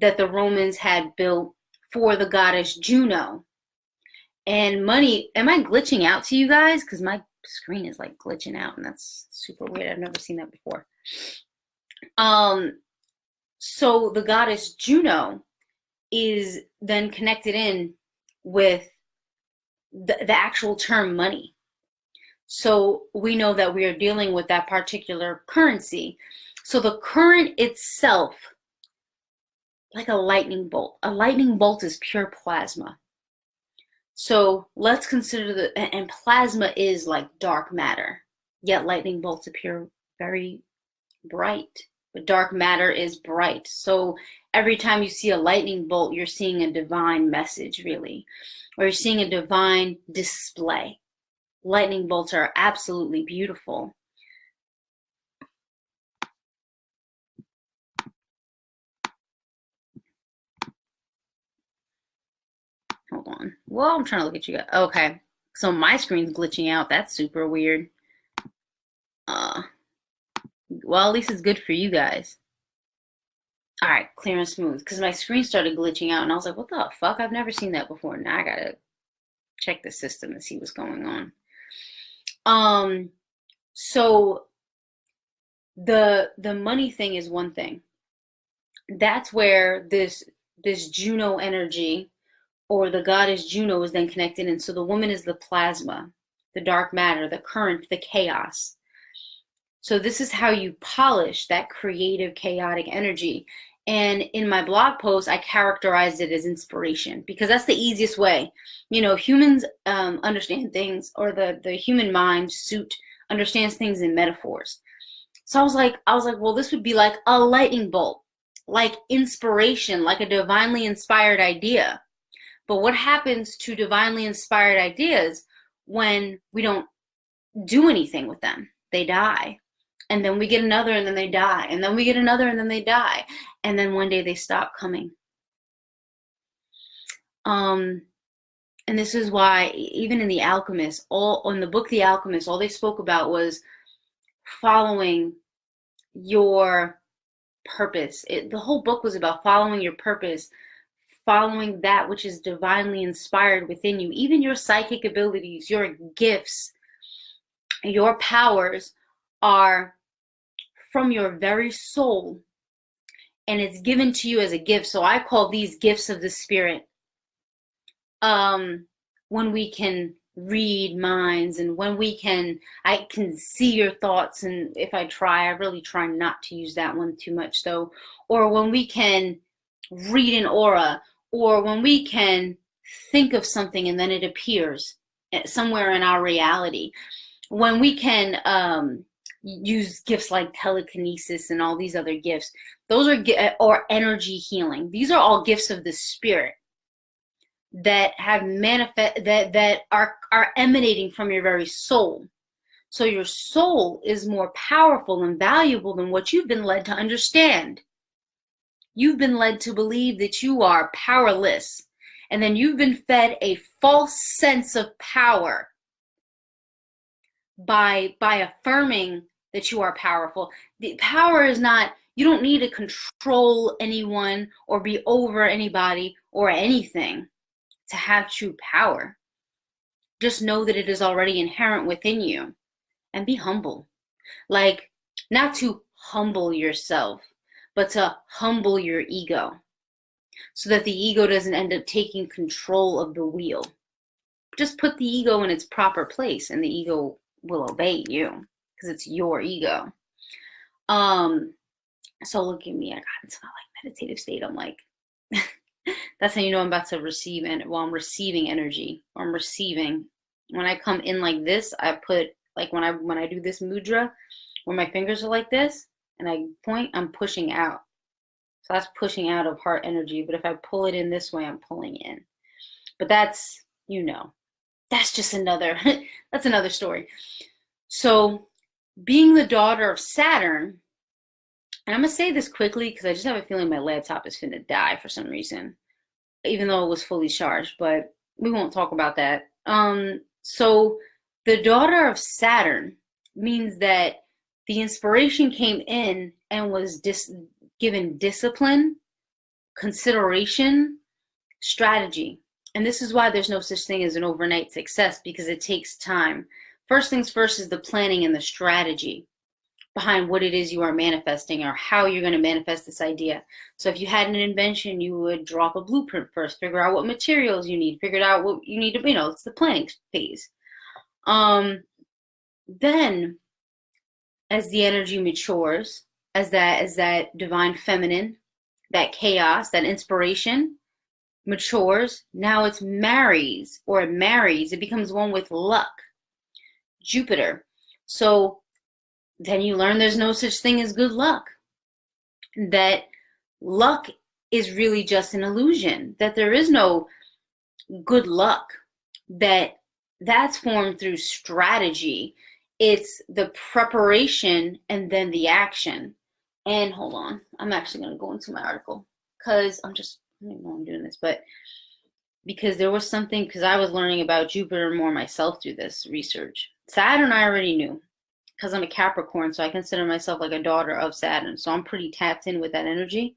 that the Romans had built for the goddess Juno. And money, am I glitching out to you guys? Because my screen is like glitching out, and that's super weird. I've never seen that before. So the goddess Juno is then connected in with the actual term money. So we know that we are dealing with that particular currency. So the current itself, like a lightning bolt. A lightning bolt is pure plasma. So let's consider and plasma is like dark matter, yet lightning bolts appear very bright, but dark matter is bright. So every time you see a lightning bolt, you're seeing a divine message, really, or you're seeing a divine display. Lightning bolts are absolutely beautiful. Hold on. Well, I'm trying to look at you guys. Okay. So my screen's glitching out. That's super weird. Well, at least it's good for you guys. All right, clear and smooth. Because my screen started glitching out, and I was like, what the fuck? I've never seen that before. Now I gotta check the system and see what's going on. So the money thing is one thing. That's where this Juno energy, or the goddess Juno, is then connected in. So the woman is the plasma, the dark matter, the current, the chaos. So this is how you polish that creative, chaotic energy. And in my blog post, I characterized it as inspiration, because that's the easiest way. Humans understand things, or the human mind understands things in metaphors. So I was like, well, this would be like a lightning bolt, like inspiration, like a divinely inspired idea. But what happens to divinely inspired ideas when we don't do anything with them? They die. And then we get another, and then they die. And then we get another, and then they die. And then one day they stop coming. And this is why, even in The Alchemist, in the book The Alchemist, all they spoke about was following your purpose. The whole book was about following your purpose, following that which is divinely inspired within you. Even your psychic abilities, your gifts, your powers are from your very soul, and it's given to you as a gift. So I call these gifts of the spirit. When we can read minds, and when I can see your thoughts, and if I really try not to use that one too much though, or when we can read an aura, or when we can think of something and then it appears somewhere in our reality, when we can use gifts like telekinesis and all these other gifts, those are or energy healing. These are all gifts of the spirit. that have that are emanating from your very soul. So your soul is more powerful and valuable than what you've been led to understand. You've been led to believe that you are powerless, and then you've been fed a false sense of power by affirming that you are powerful. The power is not, you don't need to control anyone or be over anybody or anything to have true power. Just know that it is already inherent within you, and be humble. Like, not to humble yourself, but to humble your ego, so that the ego doesn't end up taking control of the wheel. Just put the ego in its proper place, and the ego will obey you because it's your ego. So look at me, I got into my like meditative state. I'm like, that's how you know I'm about to receive, and while I'm receiving energy, or I'm receiving. When I come in like this, I put, like when I do this mudra, where my fingers are like this, and I point, I'm pushing out. So that's pushing out of heart energy. But if I pull it in this way, I'm pulling in. But that's, you know, that's just another, that's another story. So being the daughter of Saturn, and I'm going to say this quickly because I just have a feeling my laptop is finna die for some reason, even though it was fully charged, but we won't talk about that. So the daughter of Saturn means that the inspiration came in and was given discipline, consideration, strategy. And this is why there's no such thing as an overnight success, because it takes time. First things first is the planning and the strategy behind what it is you are manifesting, or how you're going to manifest this idea. So if you had an invention, you would draw up a blueprint first, figure out what materials you need, figure out what you need to, you know, it's the planning phase. Then as the energy matures, as that divine feminine, that chaos, that inspiration matures, now it marries, it becomes one with luck, Jupiter. So then you learn there's no such thing as good luck, that luck is really just an illusion, that there is no good luck, that's formed through strategy. It's the preparation and then the action. And hold on, I'm actually going to go into my article, because I don't even know I'm doing this, but because there was something, because I was learning about Jupiter more myself through this research. Saturn I already knew, because I'm a Capricorn, so I consider myself like a daughter of Saturn. So I'm pretty tapped in with that energy.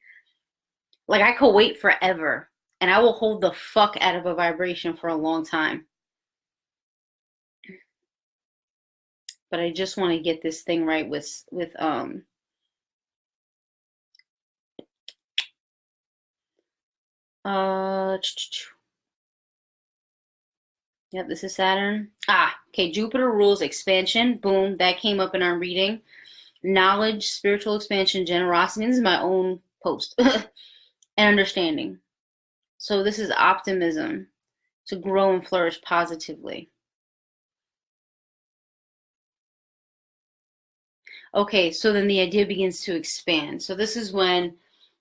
Like, I could wait forever, and I will hold the fuck out of a vibration for a long time. But I just want to get this thing right with yep, this is Saturn. Okay, Jupiter rules expansion. Boom, that came up in our reading. Knowledge, spiritual expansion, generosity. This is my own post. And understanding. So this is optimism, to grow and flourish positively. Okay, so then the idea begins to expand. So this is when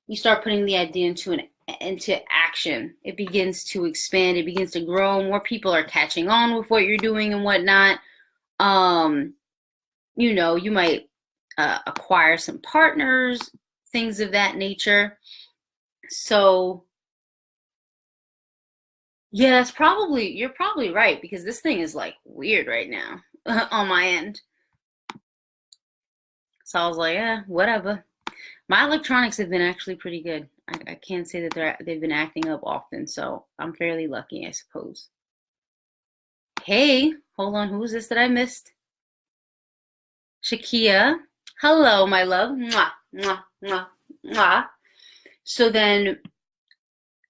you start putting the idea into action. It begins to expand. It begins to grow. More people are catching on with what you're doing and whatnot. You know, you might acquire some partners, things of that nature. So yeah, you're probably right, because this thing is like weird right now on my end. So I was like, yeah, whatever. My electronics have been actually pretty good. I can't say that they've been acting up often, so I'm fairly lucky, I suppose. Hey, hold on, who is this that I missed? Shakia. Hello, my love. Mwah, mwah, mwah, mwah. So then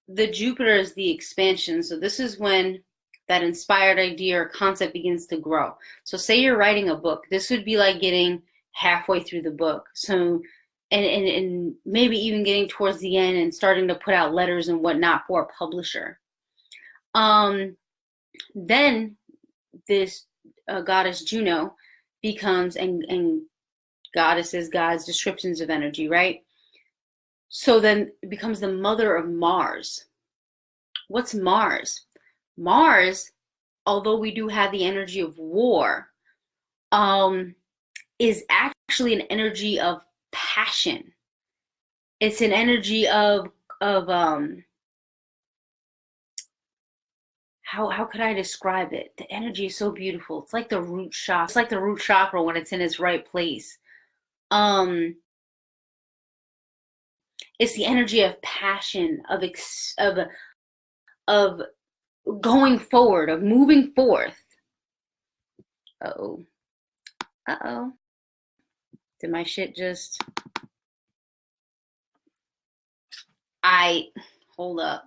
the Jupiter is the expansion. So this is when that inspired idea or concept begins to grow. So say you're writing a book. This would be like getting halfway through the book. So and maybe even getting towards the end and starting to put out letters and whatnot for a publisher. Then this Goddess Juno becomes, and goddesses, gods, descriptions of energy, right? So then it becomes the mother of Mars, What's Mars? Mars, although we do have the energy of war, is actually an energy of passion. It's an energy of how could I describe it? The energy is so beautiful. It's like the root chakra. It's like the root chakra when it's in its right place. Um, it's the energy of passion, of going forward, of moving forth. Uh-oh. Uh-oh. Did my shit just hold up.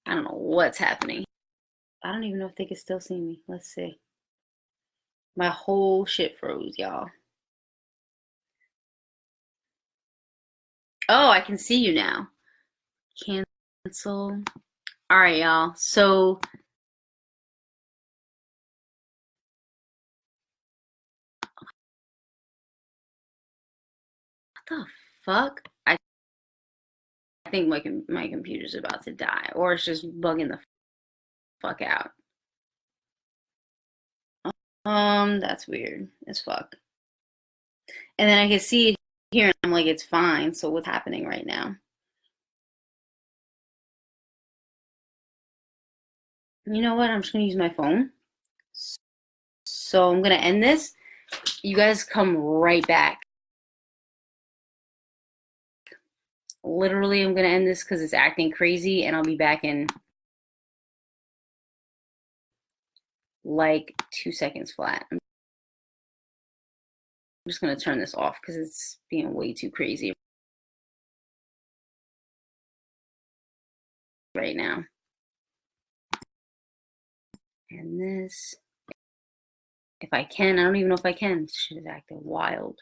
I don't know what's happening. I don't even know if they can still see me. Let's see. My whole shit froze, y'all. Oh, I can see you now. Cancel. All right, y'all. So what the fuck? I think my computer's about to die, or it's just bugging the fuck out. That's weird as fuck. And then I can see it here, and I'm like, it's fine. So what's happening right now? You know what? I'm just gonna use my phone. So I'm gonna end this. You guys come right back. Literally, I'm gonna end this because it's acting crazy, and I'll be back in like 2 seconds flat. I'm just gonna turn this off because it's being way too crazy right now. And this, if I can, I don't even know if I can. This shit is acting wild.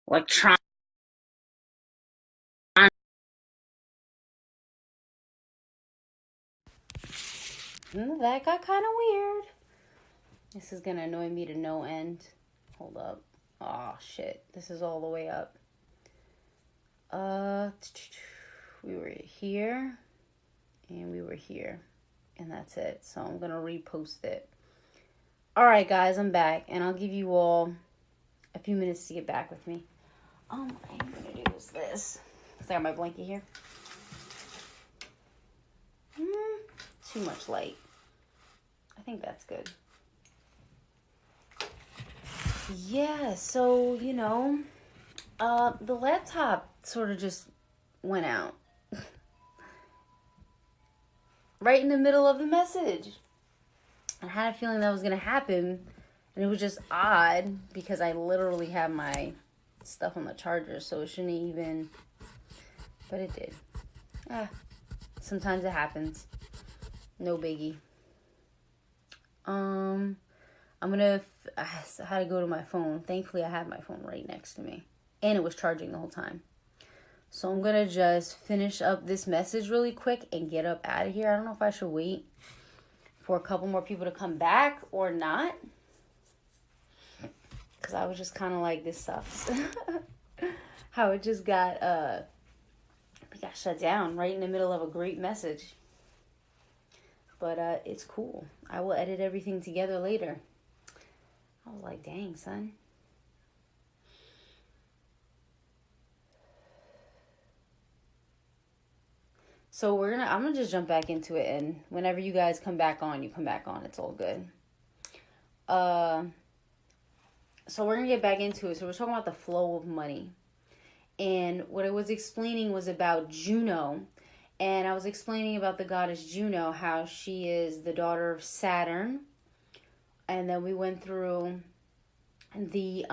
Like trying. That got kind of weird. This is gonna annoy me to no end. Hold up. Oh shit. This is all the way up. We were here and we were here. And that's it. So I'm gonna repost it. Alright guys, I'm back and I'll give you all a few minutes to get back with me. What I'm gonna do is this. Cause I got my blanket here. Too much light. I think that's good. Yeah, so, you know, the laptop sort of just went out. Right in the middle of the message. I had a feeling that was going to happen, and it was just odd because I literally have my stuff on the charger, so it shouldn't even, but it did. Sometimes it happens. No biggie. I had to go to my phone. Thankfully, I have my phone right next to me. And it was charging the whole time. So I'm going to just finish up this message really quick and get up out of here. I don't know if I should wait for a couple more people to come back or not. Because I was just kind of like, this sucks. How it just got shut down right in the middle of a great message. But it's cool. I will edit everything together later. I was like, dang, son. So I'm gonna just jump back into it, and whenever you guys come back on, you come back on. It's all good. So we're gonna get back into it. So we're talking about the flow of money. And what I was explaining was about Juno. And I was explaining about the goddess Juno, how she is the daughter of Saturn. And then we went through the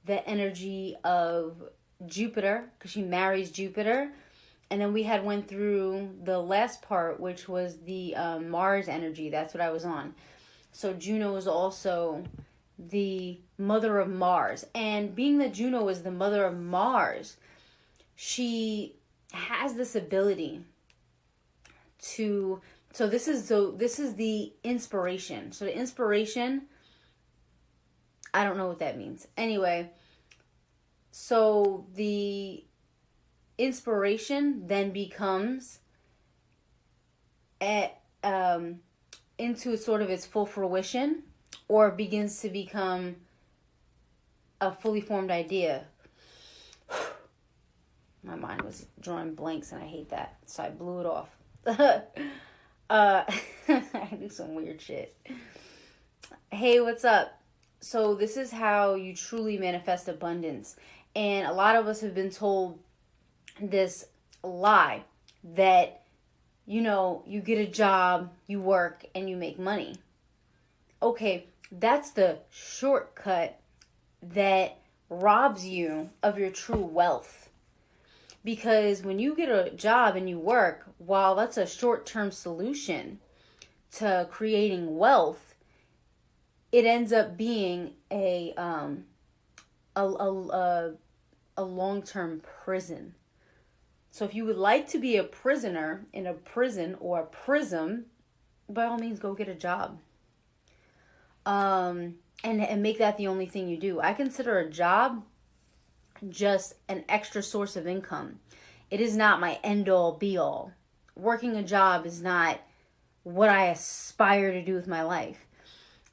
energy of Jupiter, because she marries Jupiter. And then we had went through the last part, which was the Mars energy. That's what I was on. So Juno is also the mother of Mars. And being that Juno is the mother of Mars, she has this ability to... So this is the inspiration. So the inspiration, I don't know what that means. Anyway, so the inspiration then becomes at, into sort of its full fruition, or begins to become a fully formed idea. My mind was drawing blanks and I hate that, so I blew it off. I do some weird shit. Hey, what's up? So this is how you truly manifest abundance. And a lot of us have been told this lie that, you know, you get a job, you work, and you make money. Okay, that's the shortcut that robs you of your true wealth. Because when you get a job and you work, while that's a short-term solution to creating wealth, it ends up being a long-term prison. So if you would like to be a prisoner in a prison or a prism, by all means, go get a job. And make that the only thing you do. I consider a job just an extra source of income. It is not my end-all, be-all. Working a job is not what I aspire to do with my life.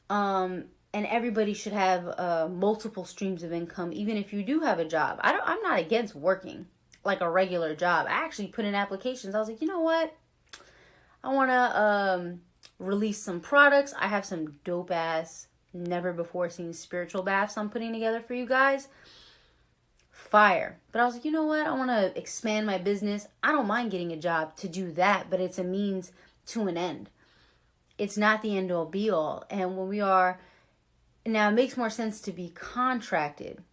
And everybody should have multiple streams of income, even if you do have a job. I'm not against working like a regular job. I actually put in applications. I was like, you know what? I want to release some products. I have some dope-ass, never-before-seen spiritual baths I'm putting together for you guys. Fire. But I was like, you know what? I want to expand my business. I don't mind getting a job to do that, but it's a means to an end. It's not the end all be all. And when we are, now it makes more sense to be contracted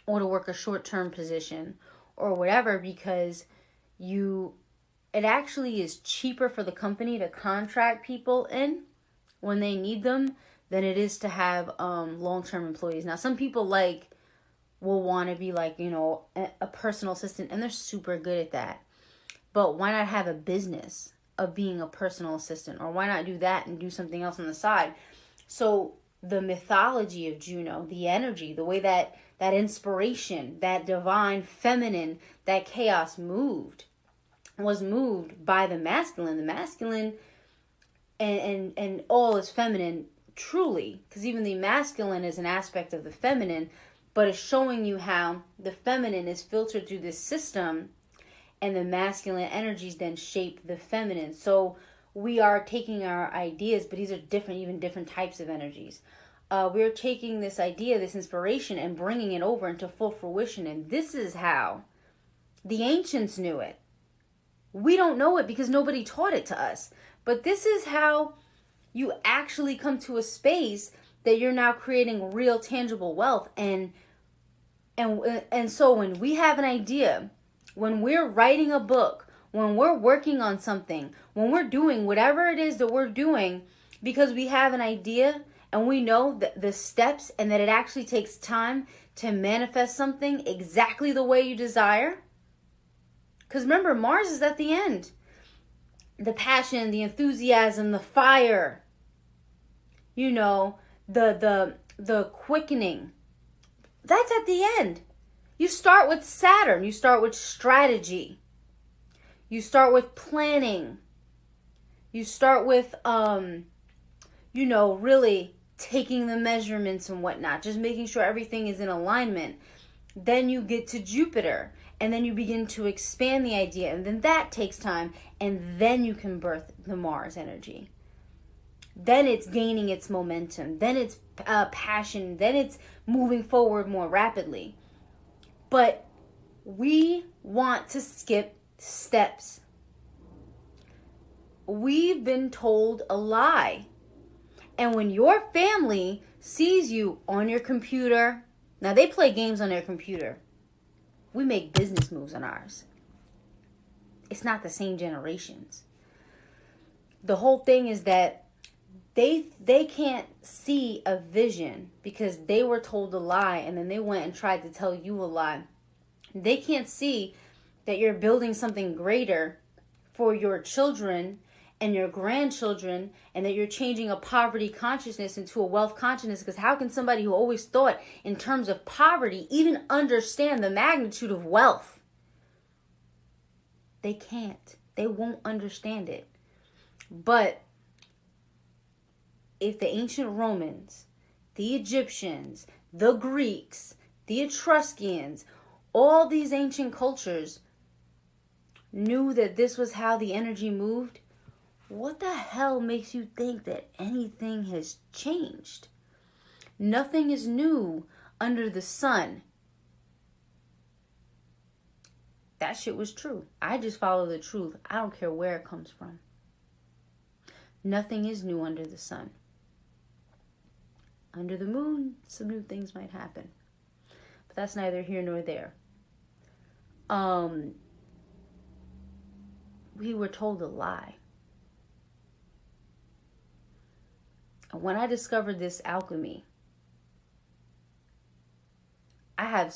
or to work a short-term position or whatever, because it actually is cheaper for the company to contract people in when they need them than it is to have long-term employees. Now, some people will want to be a personal assistant, and they're super good at that. But why not have a business of being a personal assistant? Or why not do that and do something else on the side? So the mythology of Juno, the energy, the way that inspiration, that divine feminine, that chaos was moved by the masculine. The masculine and all is feminine, truly, because even the masculine is an aspect of the feminine, but it's showing you how the feminine is filtered through this system and the masculine energies then shape the feminine. So we are taking our ideas, but these are different types of energies. We're taking this idea, this inspiration, and bringing it over into full fruition. And this is how the ancients knew it. We don't know it because nobody taught it to us. But this is how you actually come to a space that you're now creating real tangible wealth. And so when we have an idea, when we're writing a book, when we're working on something, when we're doing whatever it is that we're doing, because we have an idea and we know that the steps and that it actually takes time to manifest something exactly the way you desire. Because remember, Mars is at the end. The passion, the enthusiasm, the fire, the quickening. That's at the end. You start with Saturn. You start with strategy. You start with planning. You start with, really taking the measurements and whatnot. Just making sure everything is in alignment. Then you get to Jupiter. And then you begin to expand the idea. And then that takes time. And then you can birth the Mars energy. Then it's gaining its momentum. Then it's passion. Then it's moving forward more rapidly. But we want to skip steps. We've been told a lie. And when your family sees you on your computer, now they play games on their computer. We make business moves on ours. It's not the same generations. The whole thing is that they can't see a vision because they were told a lie and then they went and tried to tell you a lie. They can't see that you're building something greater for your children and your grandchildren, and that you're changing a poverty consciousness into a wealth consciousness. Because how can somebody who always thought in terms of poverty even understand the magnitude of wealth? They can't. They won't understand it. But if the ancient Romans, the Egyptians, the Greeks, the Etruscans, all these ancient cultures knew that this was how the energy moved, what the hell makes you think that anything has changed? Nothing is new under the sun. That shit was true. I just follow the truth. I don't care where it comes from. Nothing is new under the sun. Under the moon, some new things might happen. But that's neither here nor there. We were told a lie. And when I discovered this alchemy, I have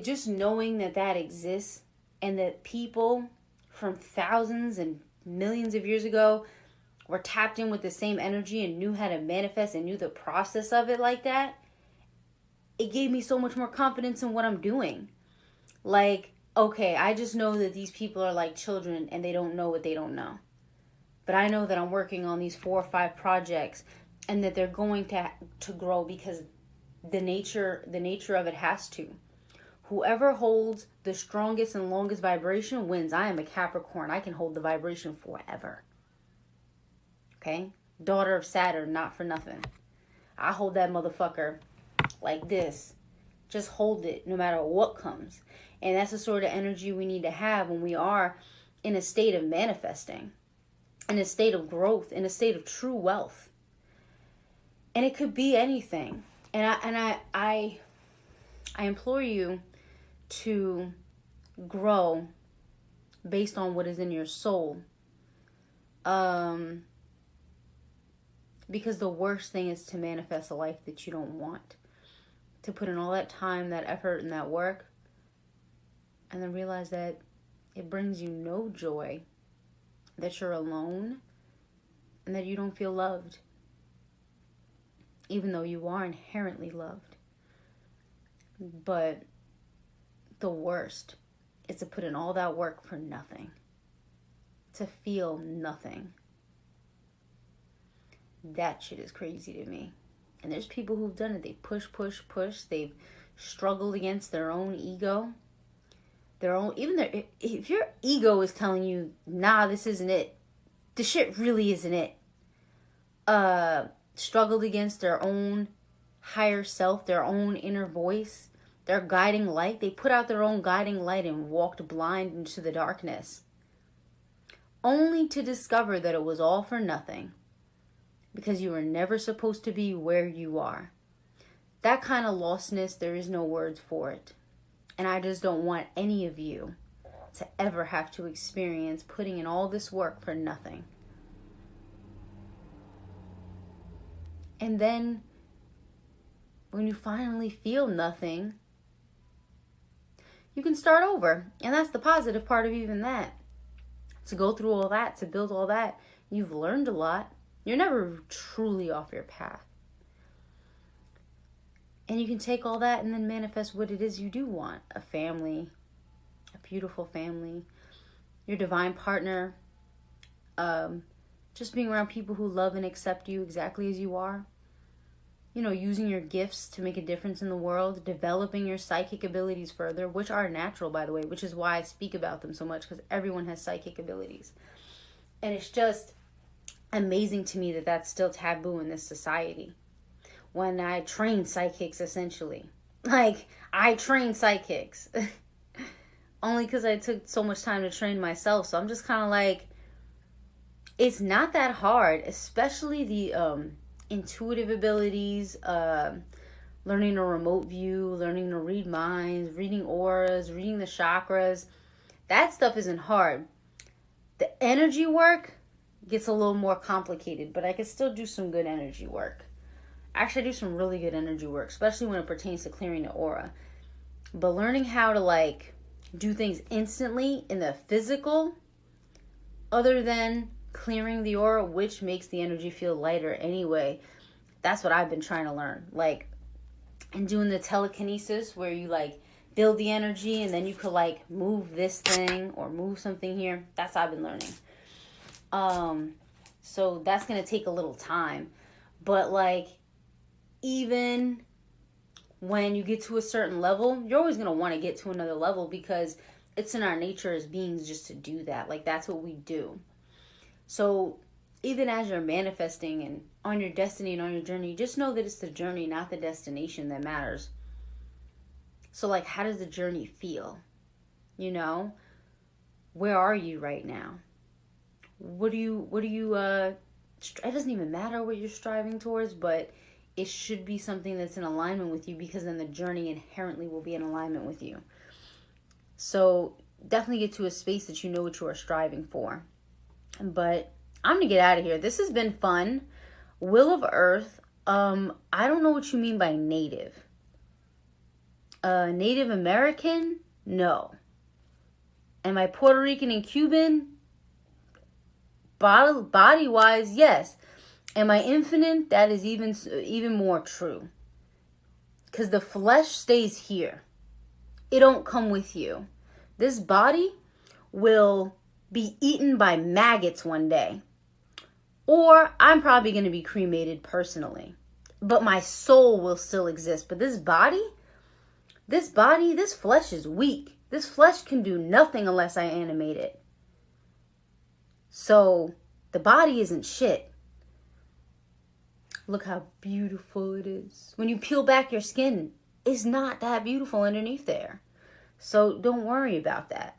just knowing that exists, and that people from thousands and millions of years ago were tapped in with the same energy and knew how to manifest and knew the process of it like that, it gave me so much more confidence in what I'm doing. Like, okay, I just know that these people are like children and they don't know what they don't know. But I know that I'm working on these 4 or 5 projects and that they're going to grow because the nature of it has to. Whoever holds the strongest and longest vibration wins. I am a Capricorn. I can hold the vibration forever. Okay? Daughter of Saturn, not for nothing. I hold that motherfucker like this. Just hold it no matter what comes. And that's the sort of energy we need to have when we are in a state of manifesting, in a state of growth, in a state of true wealth. And it could be anything. And I implore you to grow based on what is in your soul. Because the worst thing is to manifest a life that you don't want. To put in all that time, that effort, and that work, and then realize that it brings you no joy, that you're alone, and that you don't feel loved, even though you are inherently loved. But the worst is to put in all that work for nothing, to feel nothing. That shit is crazy to me. And there's people who've done it. They push. They've struggled against their own ego. If your ego is telling you, nah, this isn't it, the shit really isn't it. Struggled against their own higher self, their own inner voice, their guiding light. They put out their own guiding light and walked blind into the darkness, only to discover that it was all for nothing, because you were never supposed to be where you are. That kind of lostness, there is no words for it. And I just don't want any of you to ever have to experience putting in all this work for nothing. And then when you finally feel nothing, you can start over. And that's the positive part of even that. To go through all that, to build all that, you've learned a lot. You're never truly off your path. And you can take all that and then manifest what it is you do want. A family, a beautiful family, your divine partner, just being around people who love and accept you exactly as you are. You know, using your gifts to make a difference in the world, developing your psychic abilities further, which are natural, by the way, which is why I speak about them so much, because everyone has psychic abilities. And it's just amazing to me that that's still taboo in this society. When I train psychics, essentially. Like, I train psychics. Only because I took so much time to train myself. So I'm just kind of like, it's not that hard. Especially the intuitive abilities. Learning a remote view. Learning to read minds. Reading auras. Reading the chakras. That stuff isn't hard. The energy work gets a little more complicated. But I can still do some good energy work. Actually, I do some really good energy work, especially when it pertains to clearing the aura. But learning how to, like, do things instantly in the physical, other than clearing the aura, which makes the energy feel lighter anyway, that's what I've been trying to learn. Like, and doing the telekinesis, where you, like, build the energy, and then you could like move this thing or move something here. That's what I've been learning. So that's gonna take a little time, but like even when you get to a certain level, you're always gonna want to get to another level because it's in our nature as beings just to do that. Like that's what we do. So even as you're manifesting and on your destiny and on your journey, just know that it's the journey, not the destination, that matters. So like, how does the journey feel? You know, where are you right now? What do you it doesn't even matter what you're striving towards, but it should be something that's in alignment with you, because then the journey inherently will be in alignment with you. So definitely get to a space that you know what you are striving for. But I'm gonna get out of here. This has been fun. Will of Earth. I don't know what you mean by native. Native American? No. Am I Puerto Rican and Cuban? Body-wise, yes. Am I infinite? That is even more true. Because the flesh stays here. It don't come with you. This body will be eaten by maggots one day. Or I'm probably going to be cremated personally. But my soul will still exist. But this flesh is weak. This flesh can do nothing unless I animate it. So the body isn't shit. Look how beautiful it is. When you peel back your skin, it's not that beautiful underneath there. So don't worry about that.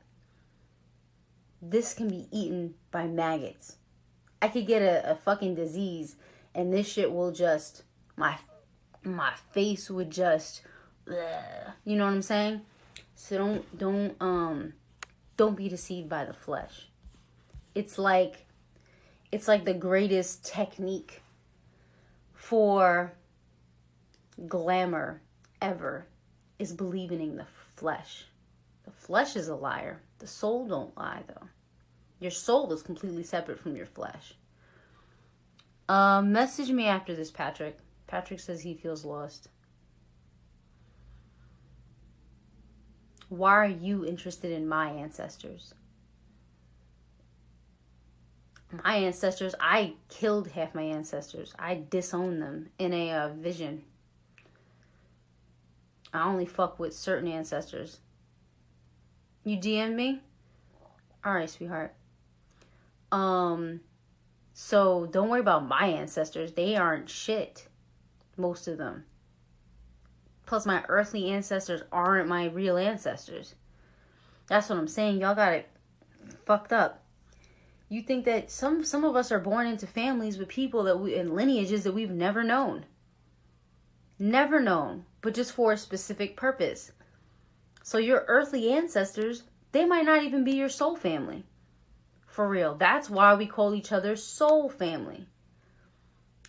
This can be eaten by maggots. I could get a fucking disease and this shit will just, my face would just, bleh, you know what I'm saying? So don't be deceived by the flesh. It's like the greatest technique for glamour ever is believing in the flesh. The flesh is a liar. The soul don't lie, though. Your soul is completely separate from your flesh. Message me after this, Patrick. Patrick says he feels lost. Why are you interested in my ancestors? My ancestors, I killed half my ancestors. I disowned them in a vision. I only fuck with certain ancestors. You DM me? Alright, sweetheart. So don't worry about my ancestors. They aren't shit. Most of them. Plus my earthly ancestors aren't my real ancestors. That's what I'm saying. Y'all got it fucked up. You think that some of us are born into families with people that and lineages that we've never known. Never known, but just for a specific purpose. So your earthly ancestors, they might not even be your soul family. For real. That's why we call each other soul family.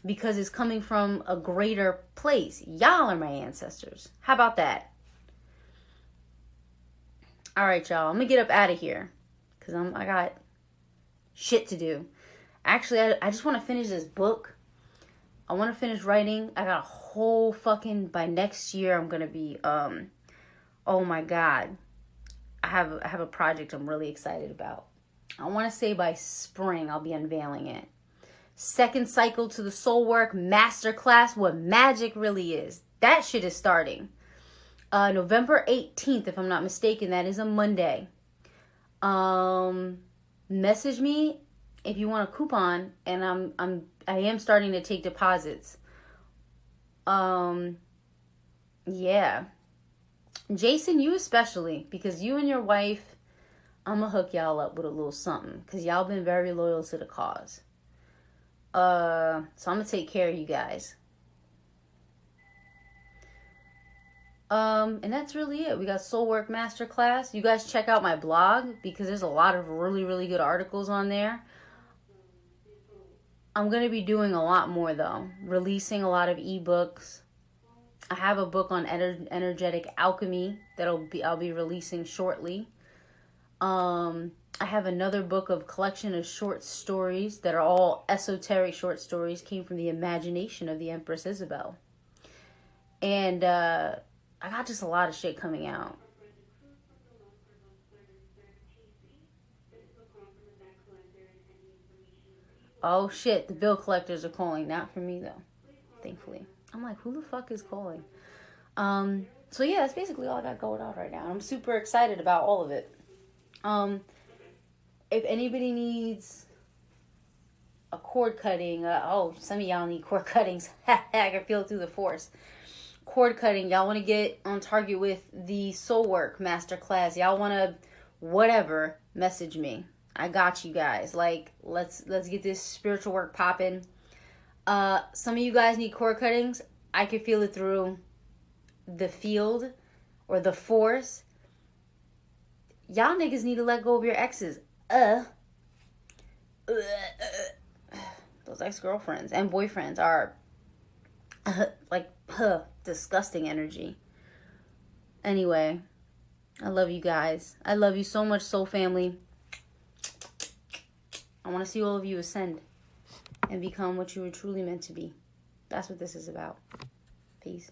Because it's coming from a greater place. Y'all are my ancestors. How about that? Alright, y'all. I'm going to get up out of here. Because I got shit to do. Actually, I just want to finish this book. I want to finish writing. I got a whole fucking, by next year I'm going to be, oh my God. I have a project I'm really excited about. I want to say by spring I'll be unveiling it. Second cycle to the soul work masterclass, what magic really is. That shit is starting. November 18th, if I'm not mistaken. That is a Monday. Message me if you want a coupon, and I am starting to take deposits. Yeah. Jason, you especially, because you and your wife, I'm gonna hook y'all up with a little something, because y'all been very loyal to the cause. So I'm gonna take care of you guys. And that's really it. We got Soul Work Masterclass. You guys check out my blog, because there's a lot of really, really good articles on there. I'm going to be doing a lot more, though. Releasing a lot of ebooks. I have a book on energetic alchemy that I'll be releasing shortly. I have another book of collection of short stories that are all esoteric short stories, came from the imagination of the Empress Isabel. And I got just a lot of shit coming out. Oh shit, the bill collectors are calling. Not for me though, thankfully. I'm like, who the fuck is calling? So yeah, that's basically all I got going on right now. I'm super excited about all of it. If anybody needs a cord cutting, some of y'all need cord cuttings. I can feel it through the force. Cord cutting, y'all want to get on target with the soul work masterclass. Y'all want to whatever, message me. I got you guys. Like, let's get this spiritual work popping. Some of you guys need cord cuttings. I can feel it through the field or the force. Y'all niggas need to let go of your exes. Those ex-girlfriends and boyfriends are like disgusting energy. Anyway, I love you guys. I love you so much, soul family. I want to see all of you ascend and become what you were truly meant to be. That's what this is about. Peace.